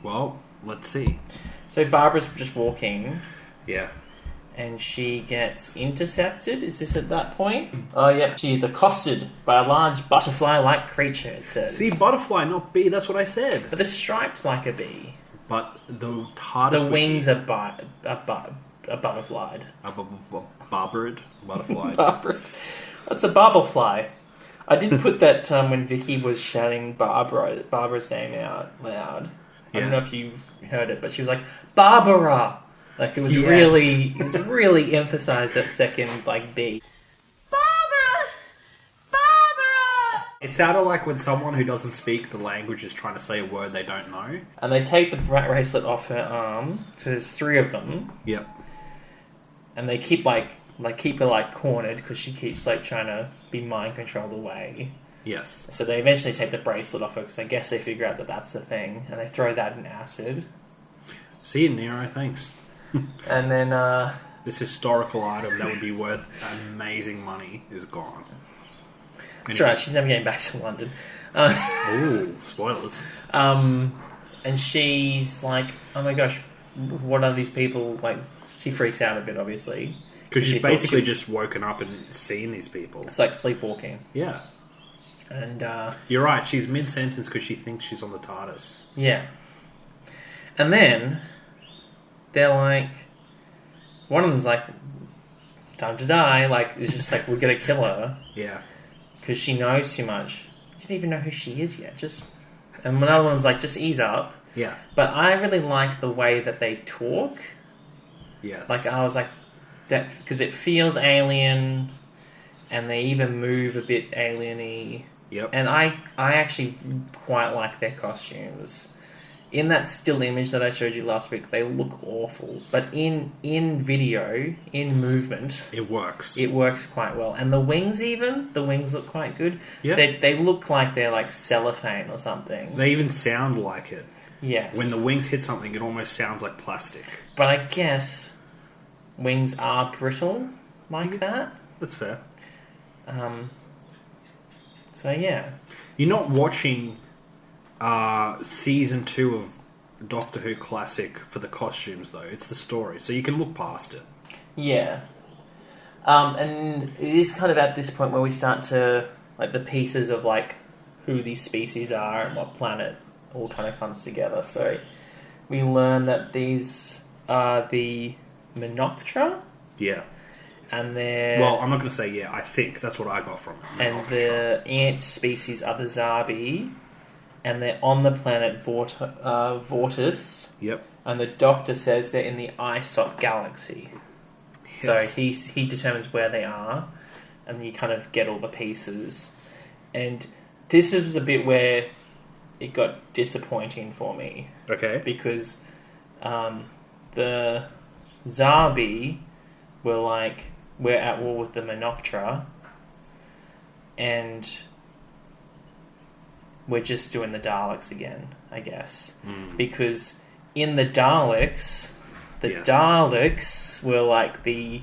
Well, let's see. So Barbara's just walking. Yeah. And she gets intercepted. Is this at that point? Oh, yep. She is accosted by a large butterfly-like creature, it says. See, butterfly, not bee. That's what I said. But they're striped like a bee. But the hardest... The wings are butterflied. Barbarid? Butterfly. Barbara. That's a barblefly. I did put that when Vicki was shouting Barbara's name out loud. I don't know if you heard it, but she was like, Barbara! Like, it was really emphasised that second, B. Barbara! Barbara! It sounded like when someone who doesn't speak the language is trying to say a word they don't know. And they take the bracelet off her arm. So there's 3 of them. Yep. And they keep, like keep her like cornered because she keeps like trying to be mind controlled away. Yes. So they eventually take the bracelet off her because I guess they figure out that that's the thing, and they throw that in acid. See you, Nero. Thanks. And then this historical item that would be worth amazing money is gone. that's right. She's never getting back to London. Ooh, spoilers. And she's like, oh my gosh, what are these people? Like, she freaks out a bit, obviously. Because she's thought basically she was- just woken up and seen these people. It's like sleepwalking. Yeah. And, You're right, she's mid-sentence because she thinks she's on the Tardis. yeah. And then, they're like, one of them's like, time to die. Like, it's just like, we're going to kill her. Yeah. Because she knows too much. She didn't even know who she is yet. And another one's like, just ease up. Yeah. But I really like the way that they talk. Yes. Like, I was like, that because it feels alien, and they even move a bit alien-y. Yep. And I actually quite like their costumes. In that still image that I showed you last week, they look awful. But in video, in movement, It works. it works quite well. And the wings look quite good. Yeah. They look like they're like cellophane or something. They even sound like it. Yes. When the wings hit something, it almost sounds like plastic. But I guess wings are brittle like that. That's fair. So yeah. You're not watching season 2 of Doctor Who Classic for the costumes, though. It's the story, so you can look past it. Yeah. And it is kind of at this point where we start to, like, the pieces of, like, who these species are and what planet all kind of comes together. So we learn that these are the Menoptera, Yeah. and they're... Well, I'm not going to say yeah. I think that's what I got from it. and the ant species are the Zarbi, and they're on the planet Vortis. Yep. And the Doctor says they're in the ISOT galaxy. So Yes. he determines where they are, and you kind of get all the pieces. And this is the bit where it got disappointing for me, Okay. because the Zarbi were like, we're at war with the Menoptera, and we're just doing the Daleks again, I guess. Because in the Daleks, Yes. Daleks were like the,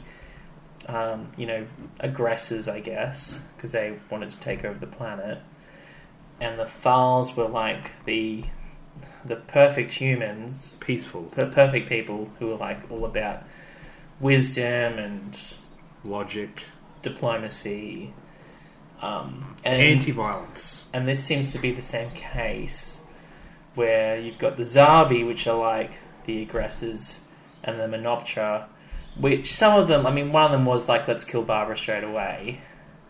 aggressors, I guess, because they wanted to take over the planet. And the Thals were like the perfect humans, Peaceful. perfect people who were like all about wisdom and Logic. diplomacy. And Anti-violence. And this seems to be the same case, where you've got the Zarbi, which are like the aggressors, and the Menoptera, which some of them, I mean, one of them was like, let's kill Barbara straight away,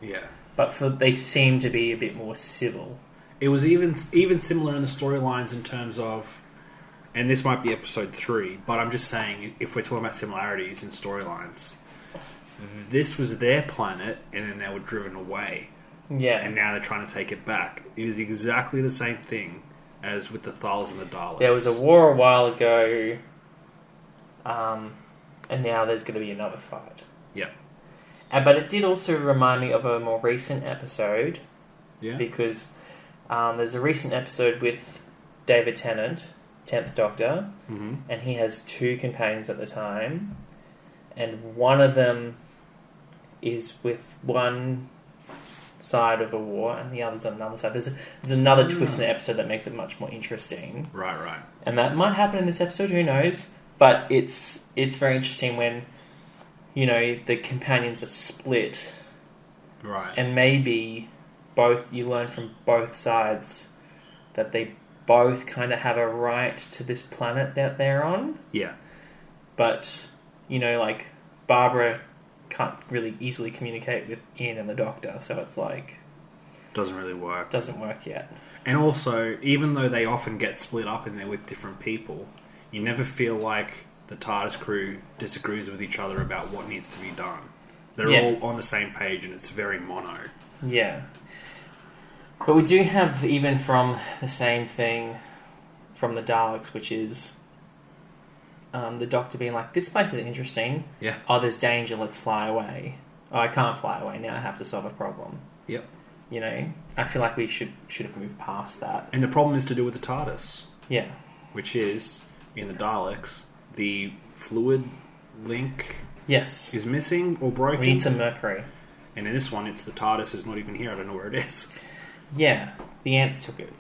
Yeah. but they seem to be a bit more civil. It was even similar in the storylines in terms of, and this might be episode 3, but I'm just saying, if we're talking about similarities in storylines, this was their planet, and then they were driven away, Yeah. and now they're trying to take it back. It is exactly the same thing as with the Thals and the Daleks. There was a war a while ago, and now there's going to be another fight. Yeah. But it did also remind me of a more recent episode, Yeah. because there's a recent episode with David Tennant, 10th Doctor, and he has 2 companions at the time, and one of them is with one side of a war, and the other's on another side. There's another twist in the episode that makes it much more interesting. Right. And that might happen in this episode, who knows? But it's very interesting when, the companions are split, Right. and maybe you learn from both sides that they both kind of have a right to this planet that they're on. Yeah. But, like, Barbara can't really easily communicate with Ian and the Doctor, so it's like, Doesn't really work. doesn't work yet. And also, even though they often get split up and they're with different people, you never feel like the TARDIS crew disagrees with each other about what needs to be done. They're Yeah. all on the same page, and it's very mono. Yeah. But we do have, even from the same thing from the Daleks, which is the Doctor being like, "This place is interesting. Yeah. Oh, there's danger. Let's fly away. Oh, I can't fly away now. I have to solve a problem." Yep. You know, I feel like we should have moved past that. And the problem is to do with the TARDIS, Yeah. which is, in the Daleks, the fluid link Yes. is missing or broken. We need some mercury. And in this one, it's the TARDIS is not even here. I don't know where it is. Yeah. The ants took it.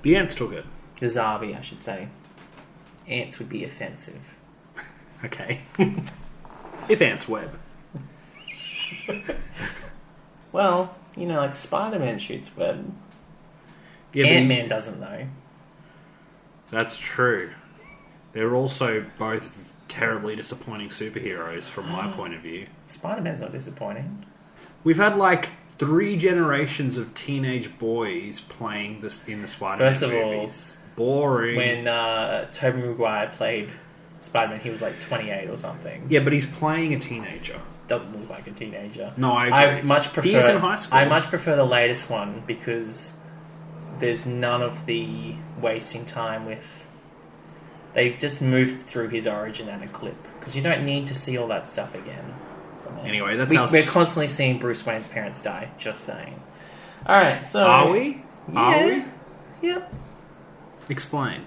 The ants took it. The Zarbi, I should say. Ants would be offensive. Okay. If ants web. Well, you know, like Spider-Man shoots web. Yeah, but Ant-Man doesn't, though. that's true. They're also both terribly disappointing superheroes from my point of view. Spider-Man's not disappointing. We've had like 3 generations of teenage boys playing this in the Spider-Man First of all, movies. Boring. When Tobey Maguire played Spider-Man, he was like 28 or something. Yeah, but he's playing a teenager. Doesn't look like a teenager. No, I agree. I much prefer. He is in high school. I much prefer the latest one because there's none of the wasting time with. They just moved through his origin and a clip because you don't need to see all that stuff again. Anyway, that's how... We're constantly seeing Bruce Wayne's parents die. Just saying. All right, so Are we? Yeah. Are we? Yep. Explain.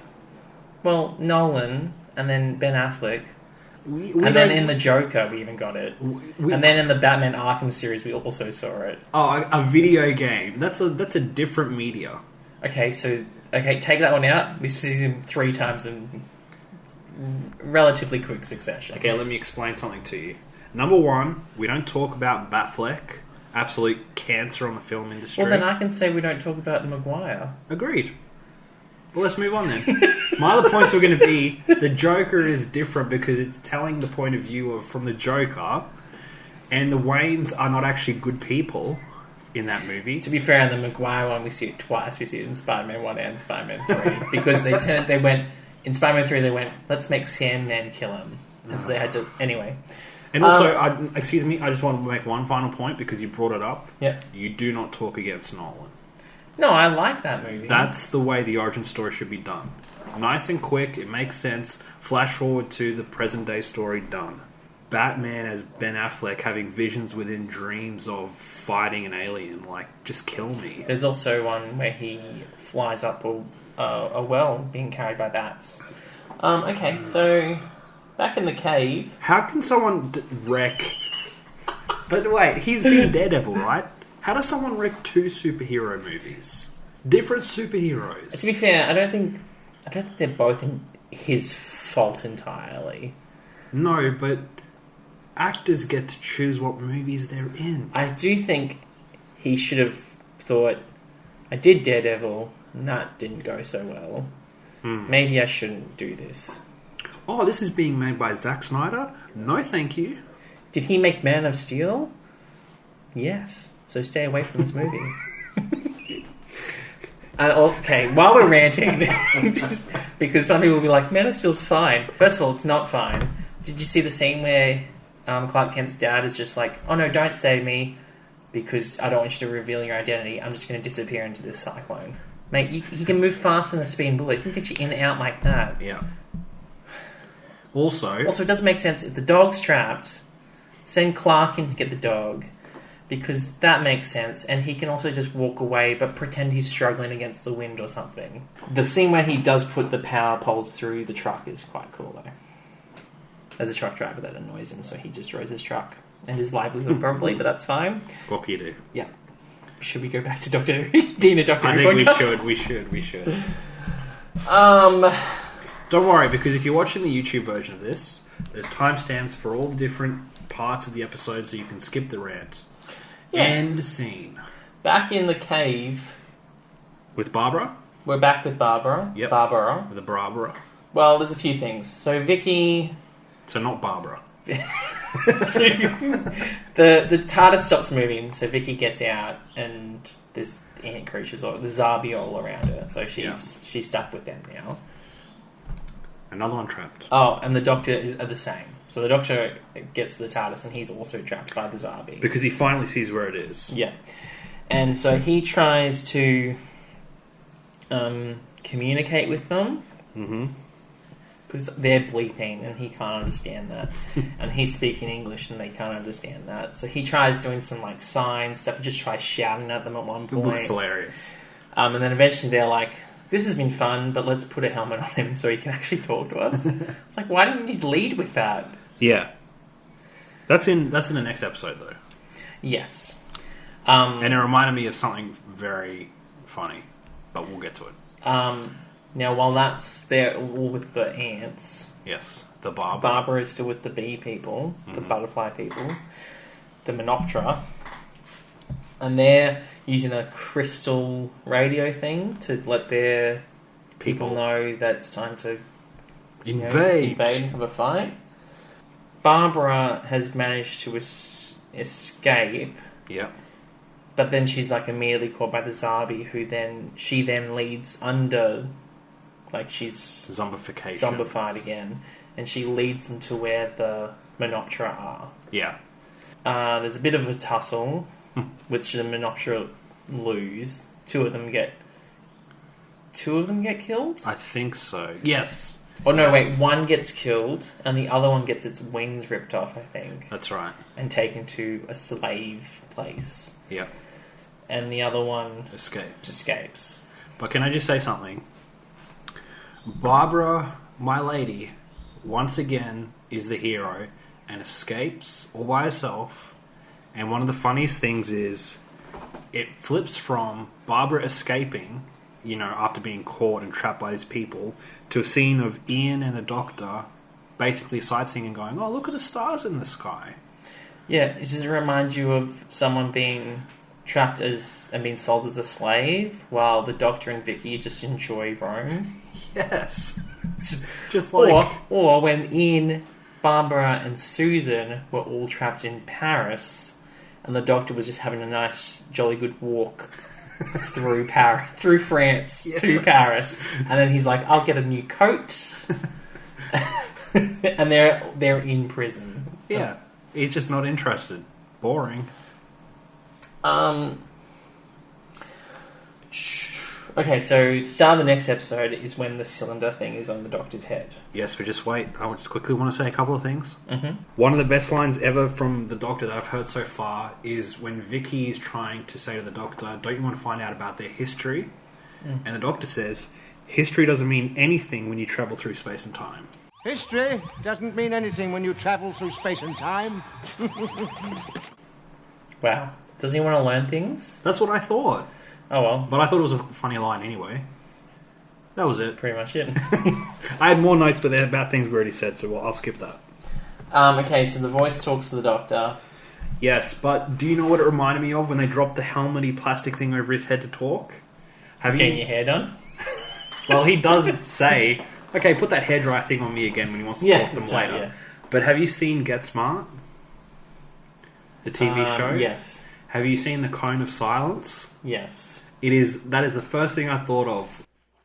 Well, Nolan and then Ben Affleck. We And then in the Joker, we even got it. we- And then in the Batman Arkham series, we also saw it. Oh, a video game. That's a different media. Okay, take that one out. We've seen him 3 times in relatively quick succession. Okay, let me explain something to you. Number 1, we don't talk about Batfleck. Absolute cancer on the film industry. Well, then I can say we don't talk about Maguire. Agreed. Well, let's move on then. My other points were going to be the Joker is different because it's telling the point of view from the Joker, and the Waynes are not actually good people in that movie. To be fair, in the Maguire one, we see it twice. We see it in Spider-Man 1 and Spider-Man 3. Because they went... In Spider-Man 3, they went, let's make Sandman kill him. And so they had to... Anyway. And also, excuse me, I just want to make one final point because you brought it up. Yep. You do not talk against Nolan. No, I like that movie. That's the way the origin story should be done. Nice and quick, it makes sense. Flash forward to the present day story, done. Batman as Ben Affleck having visions within dreams of fighting an alien, like, just kill me. There's also one where he flies up a well being carried by bats. Okay, so back in the cave. How can someone wreck... But wait, he's been Daredevil, right? How does someone wreck 2 superhero movies? Different superheroes. To be fair, I don't think they're both his fault entirely. No, but actors get to choose what movies they're in. I do think he should have thought, I did Daredevil, and that didn't go so well. Maybe I shouldn't do this. Oh, this is being made by Zack Snyder? No, thank you. Did he make Man of Steel? Yes. So stay away from this movie. And also, okay, while we're ranting, just because some people will be like, Man of Steel's fine. First of all, it's not fine. Did you see the scene where Clark Kent's dad is just like, oh no, don't save me, because I don't want you to reveal your identity. I'm just going to disappear into this cyclone. Mate, he can move faster than a speeding bullet. He can get you in and out like that. Yeah. Also, it doesn't make sense. If the dog's trapped, send Clark in to get the dog, because that makes sense, and he can also just walk away but pretend he's struggling against the wind or something. The scene where he does put the power poles through the truck is quite cool, though. There's a truck driver that annoys him, so he destroys his truck and his livelihood, probably, but that's fine. What can you do? Yeah. Should we go back to Doctor Who? Being a Doctor Who podcast? I think we should. Don't worry, because if you're watching the YouTube version of this, there's timestamps for all the different parts of the episode, so you can skip the rant. Yeah. End scene. Back in the cave. With Barbara? We're back with Barbara. Yep. Barbara. With the Barbara. Well, there's a few things. So Vicki... So not Barbara. So, the TARDIS stops moving, so Vicki gets out, and there's ant creatures, or the Zarbi all around her, so she's stuck with them now. Another one trapped. Oh, and the Doctor are the same. So the Doctor gets the TARDIS, and he's also trapped by the Zarbi. Because he finally sees where it is. Yeah. And so he tries to communicate with them. Mm-hmm. because they're bleeping and he can't understand that, and he's speaking English and they can't understand that. So he tries doing some like signs stuff. He just tries shouting at them at one point. It looks hilarious. And then eventually they're like, "This has been fun, but let's put a helmet on him so he can actually talk to us." It's like, why didn't you lead with that? Yeah, that's in the next episode though. Yes, and it reminded me of something very funny, but we'll get to it. Now, while that's there all with the ants, Yes, the Barbara. Barbara is still with the bee people, the butterfly people, the Menoptera, and they're using a crystal radio thing to let their people know that it's time to invade and have a fight. Barbara has managed to escape. Yeah. But then she's like immediately caught by the Zabi, who she then leads under, like she's zombified again, and she leads them to where the Menoptera are. Yeah. There's a bit of a tussle, which the Menoptera lose. Two of them get killed? I think so. Yes. Oh no, wait, one gets killed, and the other one gets its wings ripped off, I think. That's right. And taken to a slave place. Yeah. And the other one escapes. But can I just say something? Barbara, my lady, once again is the hero and escapes all by herself. And one of the funniest things is it flips from Barbara escaping, after being caught and trapped by these people, to a scene of Ian and the Doctor basically sightseeing and going, "Oh, look at the stars in the sky." Yeah, it just reminds you of someone being trapped and being sold as a slave, while the Doctor and Vicki just enjoy Rome. Yes. Just like... Or when Ian, Barbara and Susan were all trapped in Paris, and the Doctor was just having a nice, jolly good walk through France to Paris, and then he's like, "I'll get a new coat," and they're in prison. Yeah, he's just not interested. Boring. Okay, so the start of the next episode is when the cylinder thing is on the Doctor's head. Yes, but just wait. I just quickly want to say a couple of things. Mm-hmm. One of the best lines ever from the Doctor that I've heard so far is when Vicki is trying to say to the Doctor, "Don't you want to find out about their history?" And the Doctor says, "History doesn't mean anything when you travel through space and time." History doesn't mean anything when you travel through space and time. Wow. Doesn't he want to learn things? That's what I thought. Oh well. But I thought it was a funny line anyway. That was it. Pretty much it. I had more notes, but they're about things we already said, so I'll skip that. Okay, so the voice talks to the Doctor. Yes, but do you know what it reminded me of when they dropped the helmety plastic thing over his head to talk? Getting your hair done? Well, he does say, "Okay, put that hairdryer thing on me again," when he wants to talk to them later. Yeah. But have you seen Get Smart? The TV show? Yes. Have you seen The Cone of Silence? Yes. That is the first thing I thought of.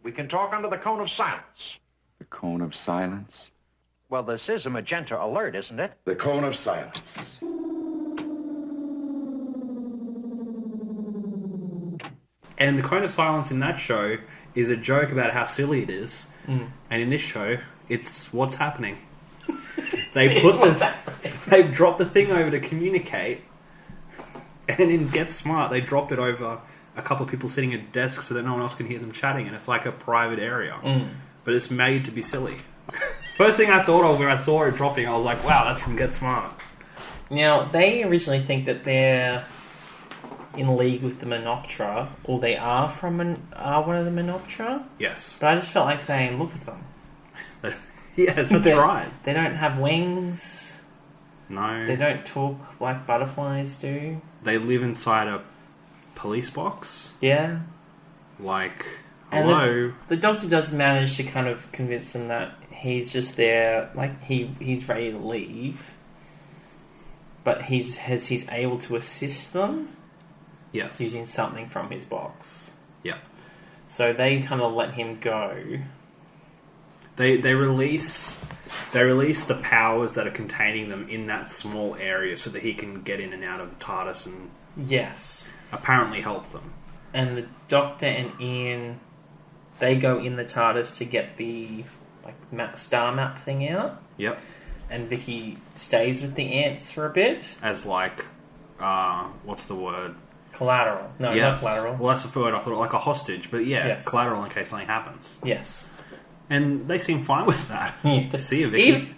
We can talk under the cone of silence. The cone of silence? Well, this is a magenta alert, isn't it? The cone of silence. And the cone of silence in that show is a joke about how silly it is. And in this show, it's what's happening. They've dropped the thing over to communicate. And in Get Smart, they drop it over a couple of people sitting at desks so that no one else can hear them chatting, and it's like a private area. But it's made to be silly. First thing I thought of when I saw it dropping, I was like, wow, that's from Get Smart. Now, they originally think that they're in league with the Menoptera, or they are one of the Menoptera. Yes. But I just felt like saying, look at them. Yes, that's right. They don't have wings. No. They don't talk like butterflies do. They live inside a police box. Yeah. Like, and hello. The Doctor does manage to kind of convince them that he's just there, like he's ready to leave, but he's able to assist them. Yes. Using something from his box. Yeah. So they kind of let him go. They release the powers that are containing them in that small area so that he can get in and out of the TARDIS and apparently help them. And the Doctor and Ian, they go in the TARDIS to get the star map thing out. Yep. And Vicki stays with the ants for a bit. As like, what's the word? Collateral. No, Yes. not collateral. Well, that's the word. I thought like a hostage, but yeah, Yes. collateral in case something happens. Yes. And they seem fine with that. See you, Vicki.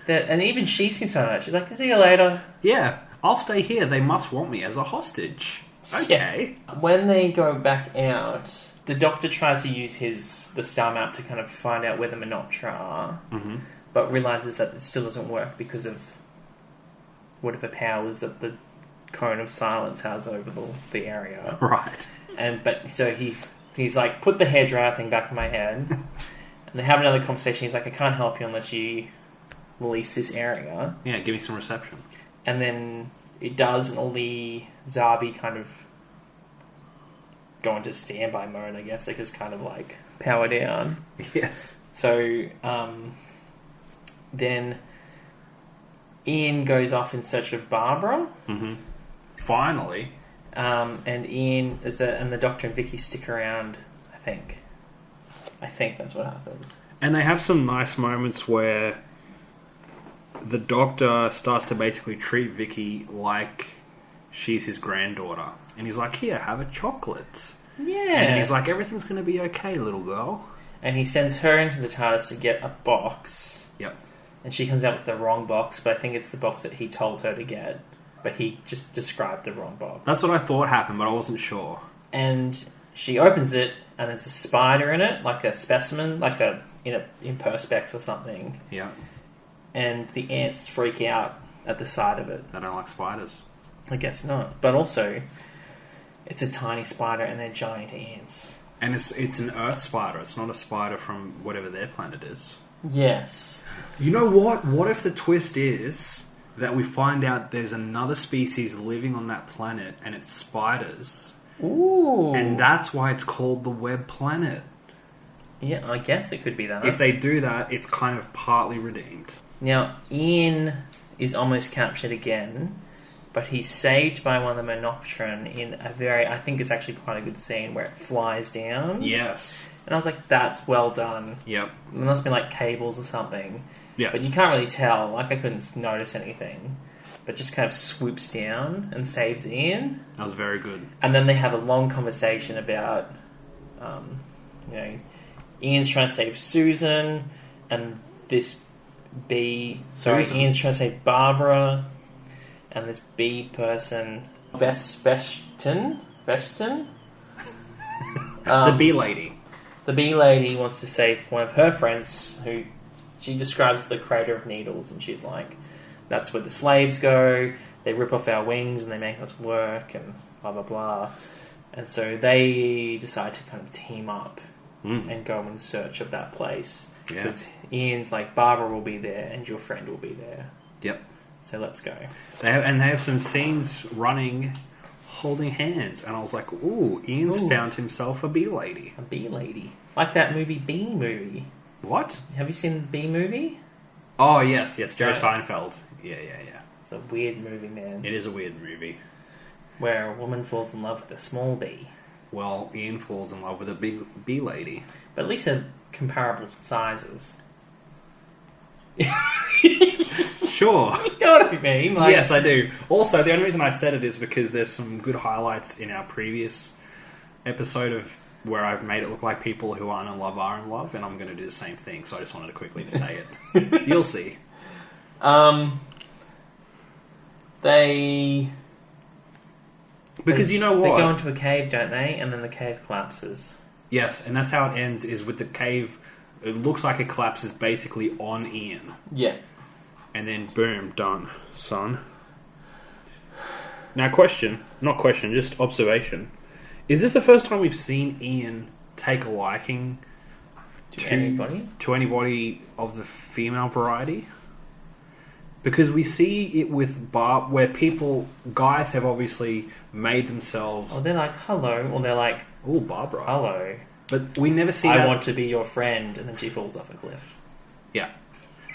And even she seems fine with that. She's like, see you later. Yeah, I'll stay here. They must want me as a hostage. Okay. Yes. When they go back out, the Doctor tries to use the star map to kind of find out where the Menoptera are, but realizes that it still doesn't work because of whatever powers that the Cone of Silence has over the area. Right. So he's like, put the hairdryer thing back in my head, and they have another conversation. He's like, I can't help you unless you release this area. Yeah, give me some reception. And then it does, and all the Zabi kind of go into standby mode, I guess. They just kind of like power down. Yes. So then Ian goes off in search of Barbara. Finally. And Ian and the Doctor and Vicki stick around, I think. I think that's what happens. And they have some nice moments where the Doctor starts to basically treat Vicki like she's his granddaughter. And he's like, here, have a chocolate. Yeah. And he's like, everything's going to be okay, little girl. And he sends her into the TARDIS to get a box. Yep. And she comes out with the wrong box, but I think it's the box that he told her to get. But he just described the wrong box. That's what I thought happened, but I wasn't sure. And she opens it, and there's a spider in it, like a specimen, like in Perspex or something. Yeah. And the ants freak out at the sight of it. They don't like spiders. I guess not. But also, it's a tiny spider, and they're giant ants. And it's an Earth spider. It's not a spider from whatever their planet is. Yes. You know what? What if the twist is that we find out there's another species living on that planet, and it's spiders? Ooh. And that's why it's called the Web Planet. Yeah, I guess it could be that. If they do that, it's kind of partly redeemed. Now, Ian is almost captured again, but he's saved by one of the Menopteran in I think it's actually quite a good scene where it flies down. Yes. And I was like, that's well done. Yep. There must be like cables or something. Yeah. But you can't really tell. Like, I couldn't notice anything. But just kind of swoops down and saves Ian. That was very good. And then they have a long conversation about, Ian's trying to save Susan, and this Ian's trying to save Barbara, and this bee person, Veston? The bee lady. The bee lady wants to save one of her friends, who she describes the Crater of Needles, and she's like, that's where the slaves go, they rip off our wings and they make us work, and blah blah blah. And so they decide to kind of team up and go in search of that place. Yeah. Because Ian's like, Barbara will be there and your friend will be there. Yep. So let's go. They have some scenes running, holding hands, and I was like, ooh, Ian's found himself a bee lady. A bee lady. Like that movie, Bee Movie. What? Have you seen the Bee Movie? Oh, yes, Jerry Right. Seinfeld. Yeah. It's a weird movie, man. It is a weird movie. Where a woman falls in love with a small bee. Well, Ian falls in love with a bee lady. But at least they're comparable sizes. Sure. You know what I mean? Like, Yes, I do. Also, the only reason I said it is because there's some good highlights in our previous episode of where I've made it look like people who aren't in love are in love, and I'm going to do the same thing, so I just wanted to quickly say it. You'll see. Because you know what? They go into a cave, don't they? And then the cave collapses. Yes, and that's how it ends, is with the cave. It looks like it collapses basically on Ian. Yeah. And then, boom, done, son. Now, just observation. Is this the first time we've seen Ian take a liking to anybody? To anybody of the female variety? Because we see it with Barb, where guys have obviously made themselves... Oh, they're like, hello, or they're like... Oh, Barbara. Hello. But we never see I want to be your friend, and then she falls off a cliff. Yeah.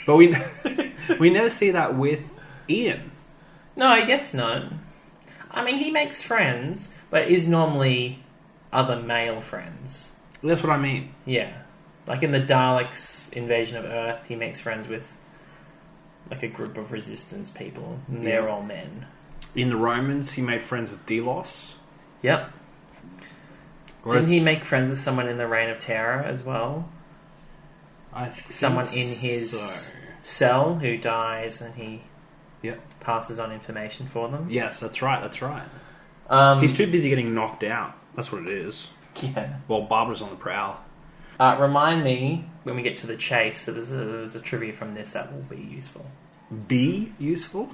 But we we never see that with Ian. No, I guess not. I mean, he makes friends, but is normally other male friends. That's what I mean. Yeah. Like in the Daleks' invasion of Earth, he makes friends with like a group of resistance people, and they're all men. In the Romans, he made friends with Delos. Yep. Whereas, Didn't he make friends with someone in the Reign of Terror as well? I think Someone in his cell who dies, and he passes on information for them. Yes, that's right. That's right. He's He's too busy getting knocked out. That's what it is. Yeah. While Barbara's on the prowl. Remind me when we get to the chase that there's a trivia from this that will be useful. Be useful?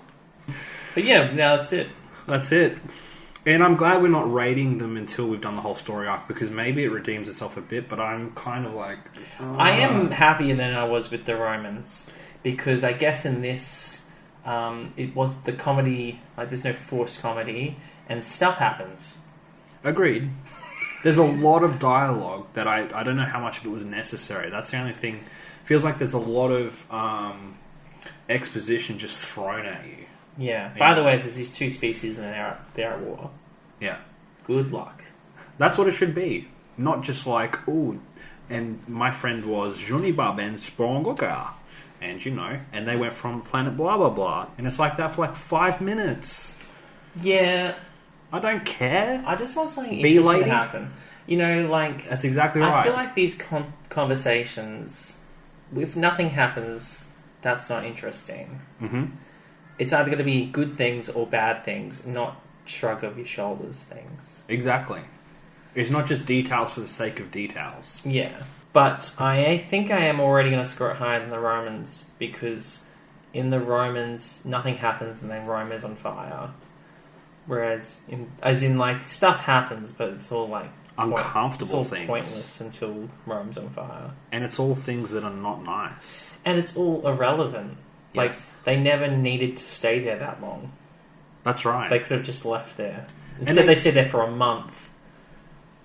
But yeah, now that's it. That's it. And I'm glad we're not rating them until we've done the whole story arc, because maybe it redeems itself a bit, but I'm kind of like... I am happier than I was with the Romans, because I guess in this, it was the comedy, like there's no forced comedy, and stuff happens. Agreed. There's a lot of dialogue that I don't know how much of it was necessary. That's the only thing. Feels like there's a lot of exposition just thrown at you. Yeah. By the way, there's these two species and they're at war. Yeah. Good luck. That's what it should be. Not just like, ooh, and my friend was Juniba Ben Sprongoka. And, you know, and they went from planet blah blah blah. And it's like that for like 5 minutes. Yeah. I don't care. I just want something Be interesting lady. to happen. You know, like... That's exactly right. I feel like these conversations, if nothing happens, that's not interesting. Mm-hmm. It's either going to be good things or bad things, not shrug of your shoulders things. Exactly. It's not just details for the sake of details. Yeah. But I think I am already going to score it higher than the Romans, because in the Romans, nothing happens and then Rome is on fire. Whereas, stuff happens, but it's all like... uncomfortable it's all things. Pointless until Rome's on fire. And it's all things that are not nice. And it's all irrelevant. Like, Yes. they never needed to stay there that long. That's right. They could have just left there. And Instead, they stayed there for a month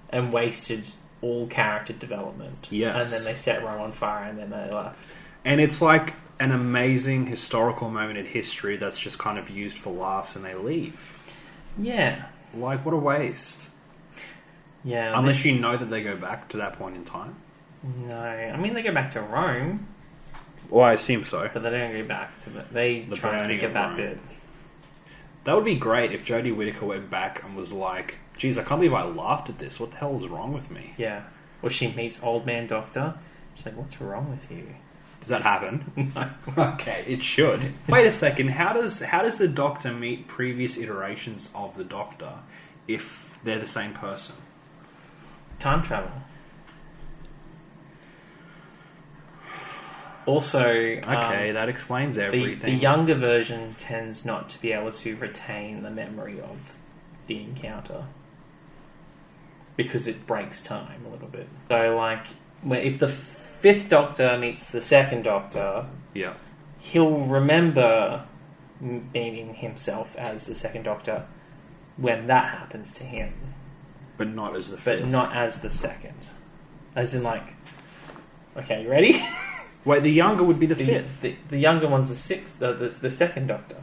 and wasted all character development. Yes. And then they set Rome on fire and then they left. And it's like an amazing historical moment in history that's just kind of used for laughs and they leave. Yeah. Like, what a waste. Yeah. Unless you know that they go back to that point in time. No. I mean, they go back to Rome. Well, I assume so. But they don't go back to it. They The try and burning forget of that Rome. bit. That would be great if Jodie Whittaker went back and was like, geez, I can't believe I laughed at this. What the hell is wrong with me? Yeah. Or she meets Old Man Doctor. She's like, what's wrong with you? Does that happen? No. Okay, it should. Wait a second. How does the Doctor meet previous iterations of the Doctor if they're the same person? Time travel. Also, Okay, that explains everything. the younger version tends not to be able to retain the memory of the encounter because it breaks time a little bit. So, like, if the fifth Doctor meets the second Doctor, Yeah. he'll remember meeting himself as the second Doctor when that happens to him, But not as the but fifth. not as the second. As in, like, okay, you ready? Wait, the younger would be the fifth. The younger one's the sixth, the second Doctor.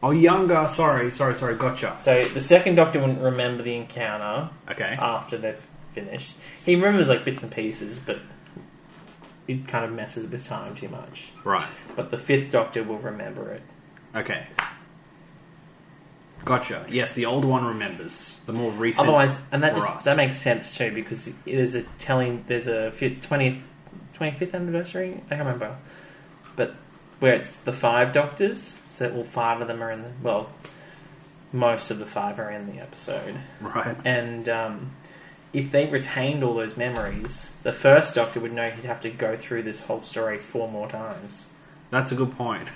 Oh, younger. Sorry. Gotcha. So the second Doctor wouldn't remember the encounter Okay. after they've finished. He remembers like bits and pieces, but it kind of messes with time too much. Right. But the fifth Doctor will remember it. Okay. Gotcha. Yes, the older one remembers. The more recent. Otherwise, and that for just us. that makes sense too, because there's a 25th anniversary. I can't remember, but where it's the 5 Doctors, so all 5 of them are in the most of the 5 are in the episode. Right. And if they retained all those memories, the first Doctor would know he'd have to go through this whole story 4 more times. That's a good point.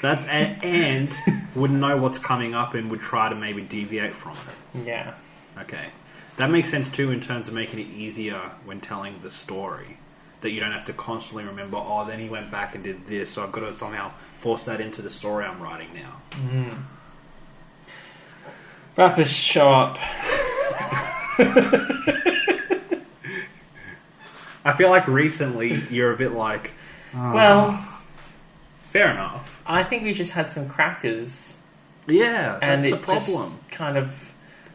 And would know what's coming up and would try to maybe deviate from it. Yeah. Okay. That makes sense too in terms of making it easier when telling the story. That you don't have to constantly remember, oh, then he went back and did this, so I've got to somehow force that into the story I'm writing now. Mm. Wrap this show up. I feel like recently you're a bit like, oh, Well, fair enough. I think we just had some crackers. Yeah, And that's the it problem. just kind of...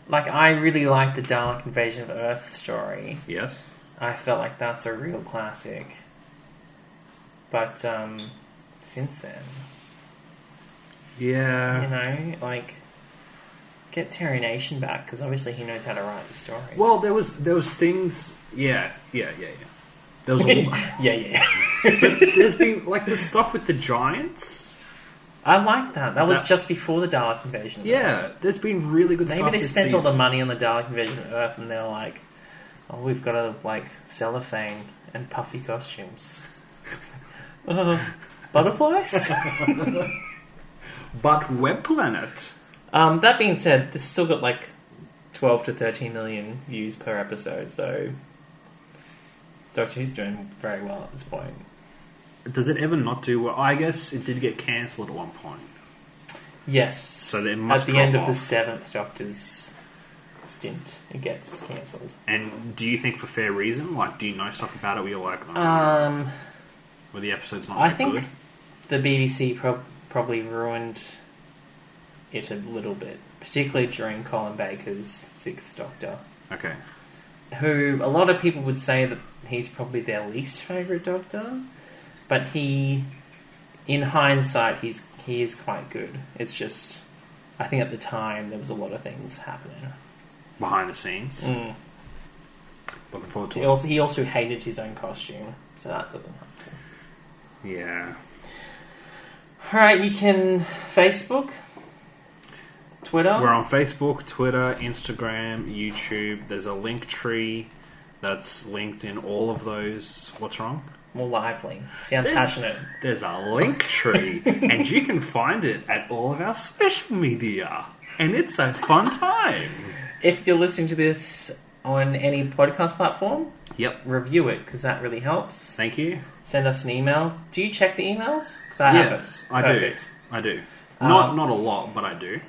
Like, I really like the Dalek Invasion of Earth story. Yes. I felt like that's a real classic. But since then, Yeah. you know, like, get Terry Nation back, because obviously he knows how to write the story. Well, there was things. Yeah. There was a lot. yeah. But there's been like the stuff with the giants. I like that. That was just before the Dalek invasion. Yeah, there's been really good stuff. Maybe they this spent all the season. money on the Dalek invasion of Earth, and they're like, "Oh, we've got to like cellophane and puffy costumes." Butterflies. But Web Planet. That being said, this still got like 12 to 13 million views per episode, so Doctor Who's doing very well at this point. Does it ever not do well? I guess it did get cancelled at one point. Yes. So it must at the drop end of the off. 7th Doctor's stint, it gets cancelled. And do you think for fair reason? Like, do you know stuff about it where you're like, where the episode's not I that think good? the BBC probably ruined it a little bit, particularly during Colin Baker's 6th Doctor. Okay. Who, a lot of people would say that he's probably their least favourite Doctor, but he, in hindsight, he is quite good. It's just, I think at the time there was a lot of things happening. Behind the scenes. Mm. Looking forward to it. He also hated his own costume, so that doesn't help. Yeah. Alright, you can Facebook, Twitter. We're on Facebook, Twitter, Instagram, YouTube. There's a link tree that's linked in all of those. What's wrong? More lively. Sound passionate. There's a link tree, and you can find it at all of our social media. And it's a fun time. If you're listening to this on any podcast platform, Yep. review it, because that really helps. Thank you. Send us an email. Do you check the emails? Because I haven't. Yes, I Perfect. do. I do. Not a lot, but I do.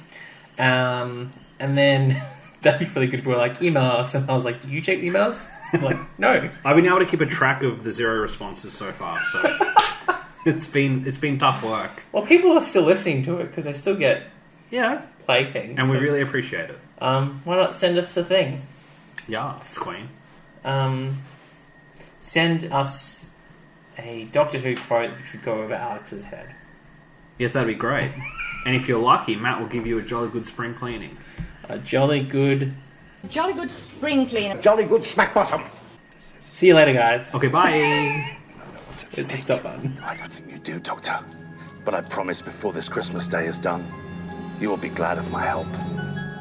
And then that'd be really good if we were like, email us. And I was like, do you check the emails? I'm like, no. I've been able to keep a track of the 0 responses so far, so it's been tough work. Well, people are still listening to it because they still get play things. And we really appreciate it. Why not send us the thing? Yeah, it's Queen. Send us a Doctor Who quote which would go over Alex's head. Yes, that'd be great. And if you're lucky, Matt will give you a jolly good spring cleaning. A jolly good spring cleaner. Jolly good smack bottom. See you later, guys. Okay, bye. Hit the stop button. I don't think you do, Doctor. But I promise before this Christmas day is done, you will be glad of my help.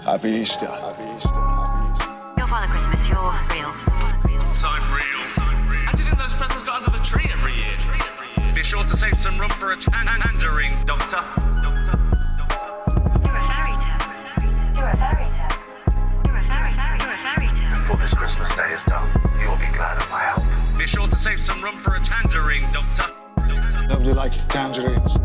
Happy Easter. Your Father Christmas, you're real. So real. I didn't know those presents got under the tree every year. Be sure to save some room for a tangerine, Doctor. You're a fairy tale. You're a fairy tale. You're a fairy tale. Before this Christmas day is done, you will be glad of my help. Be sure to save some room for a tangerine, Doctor. Nobody likes tangerines.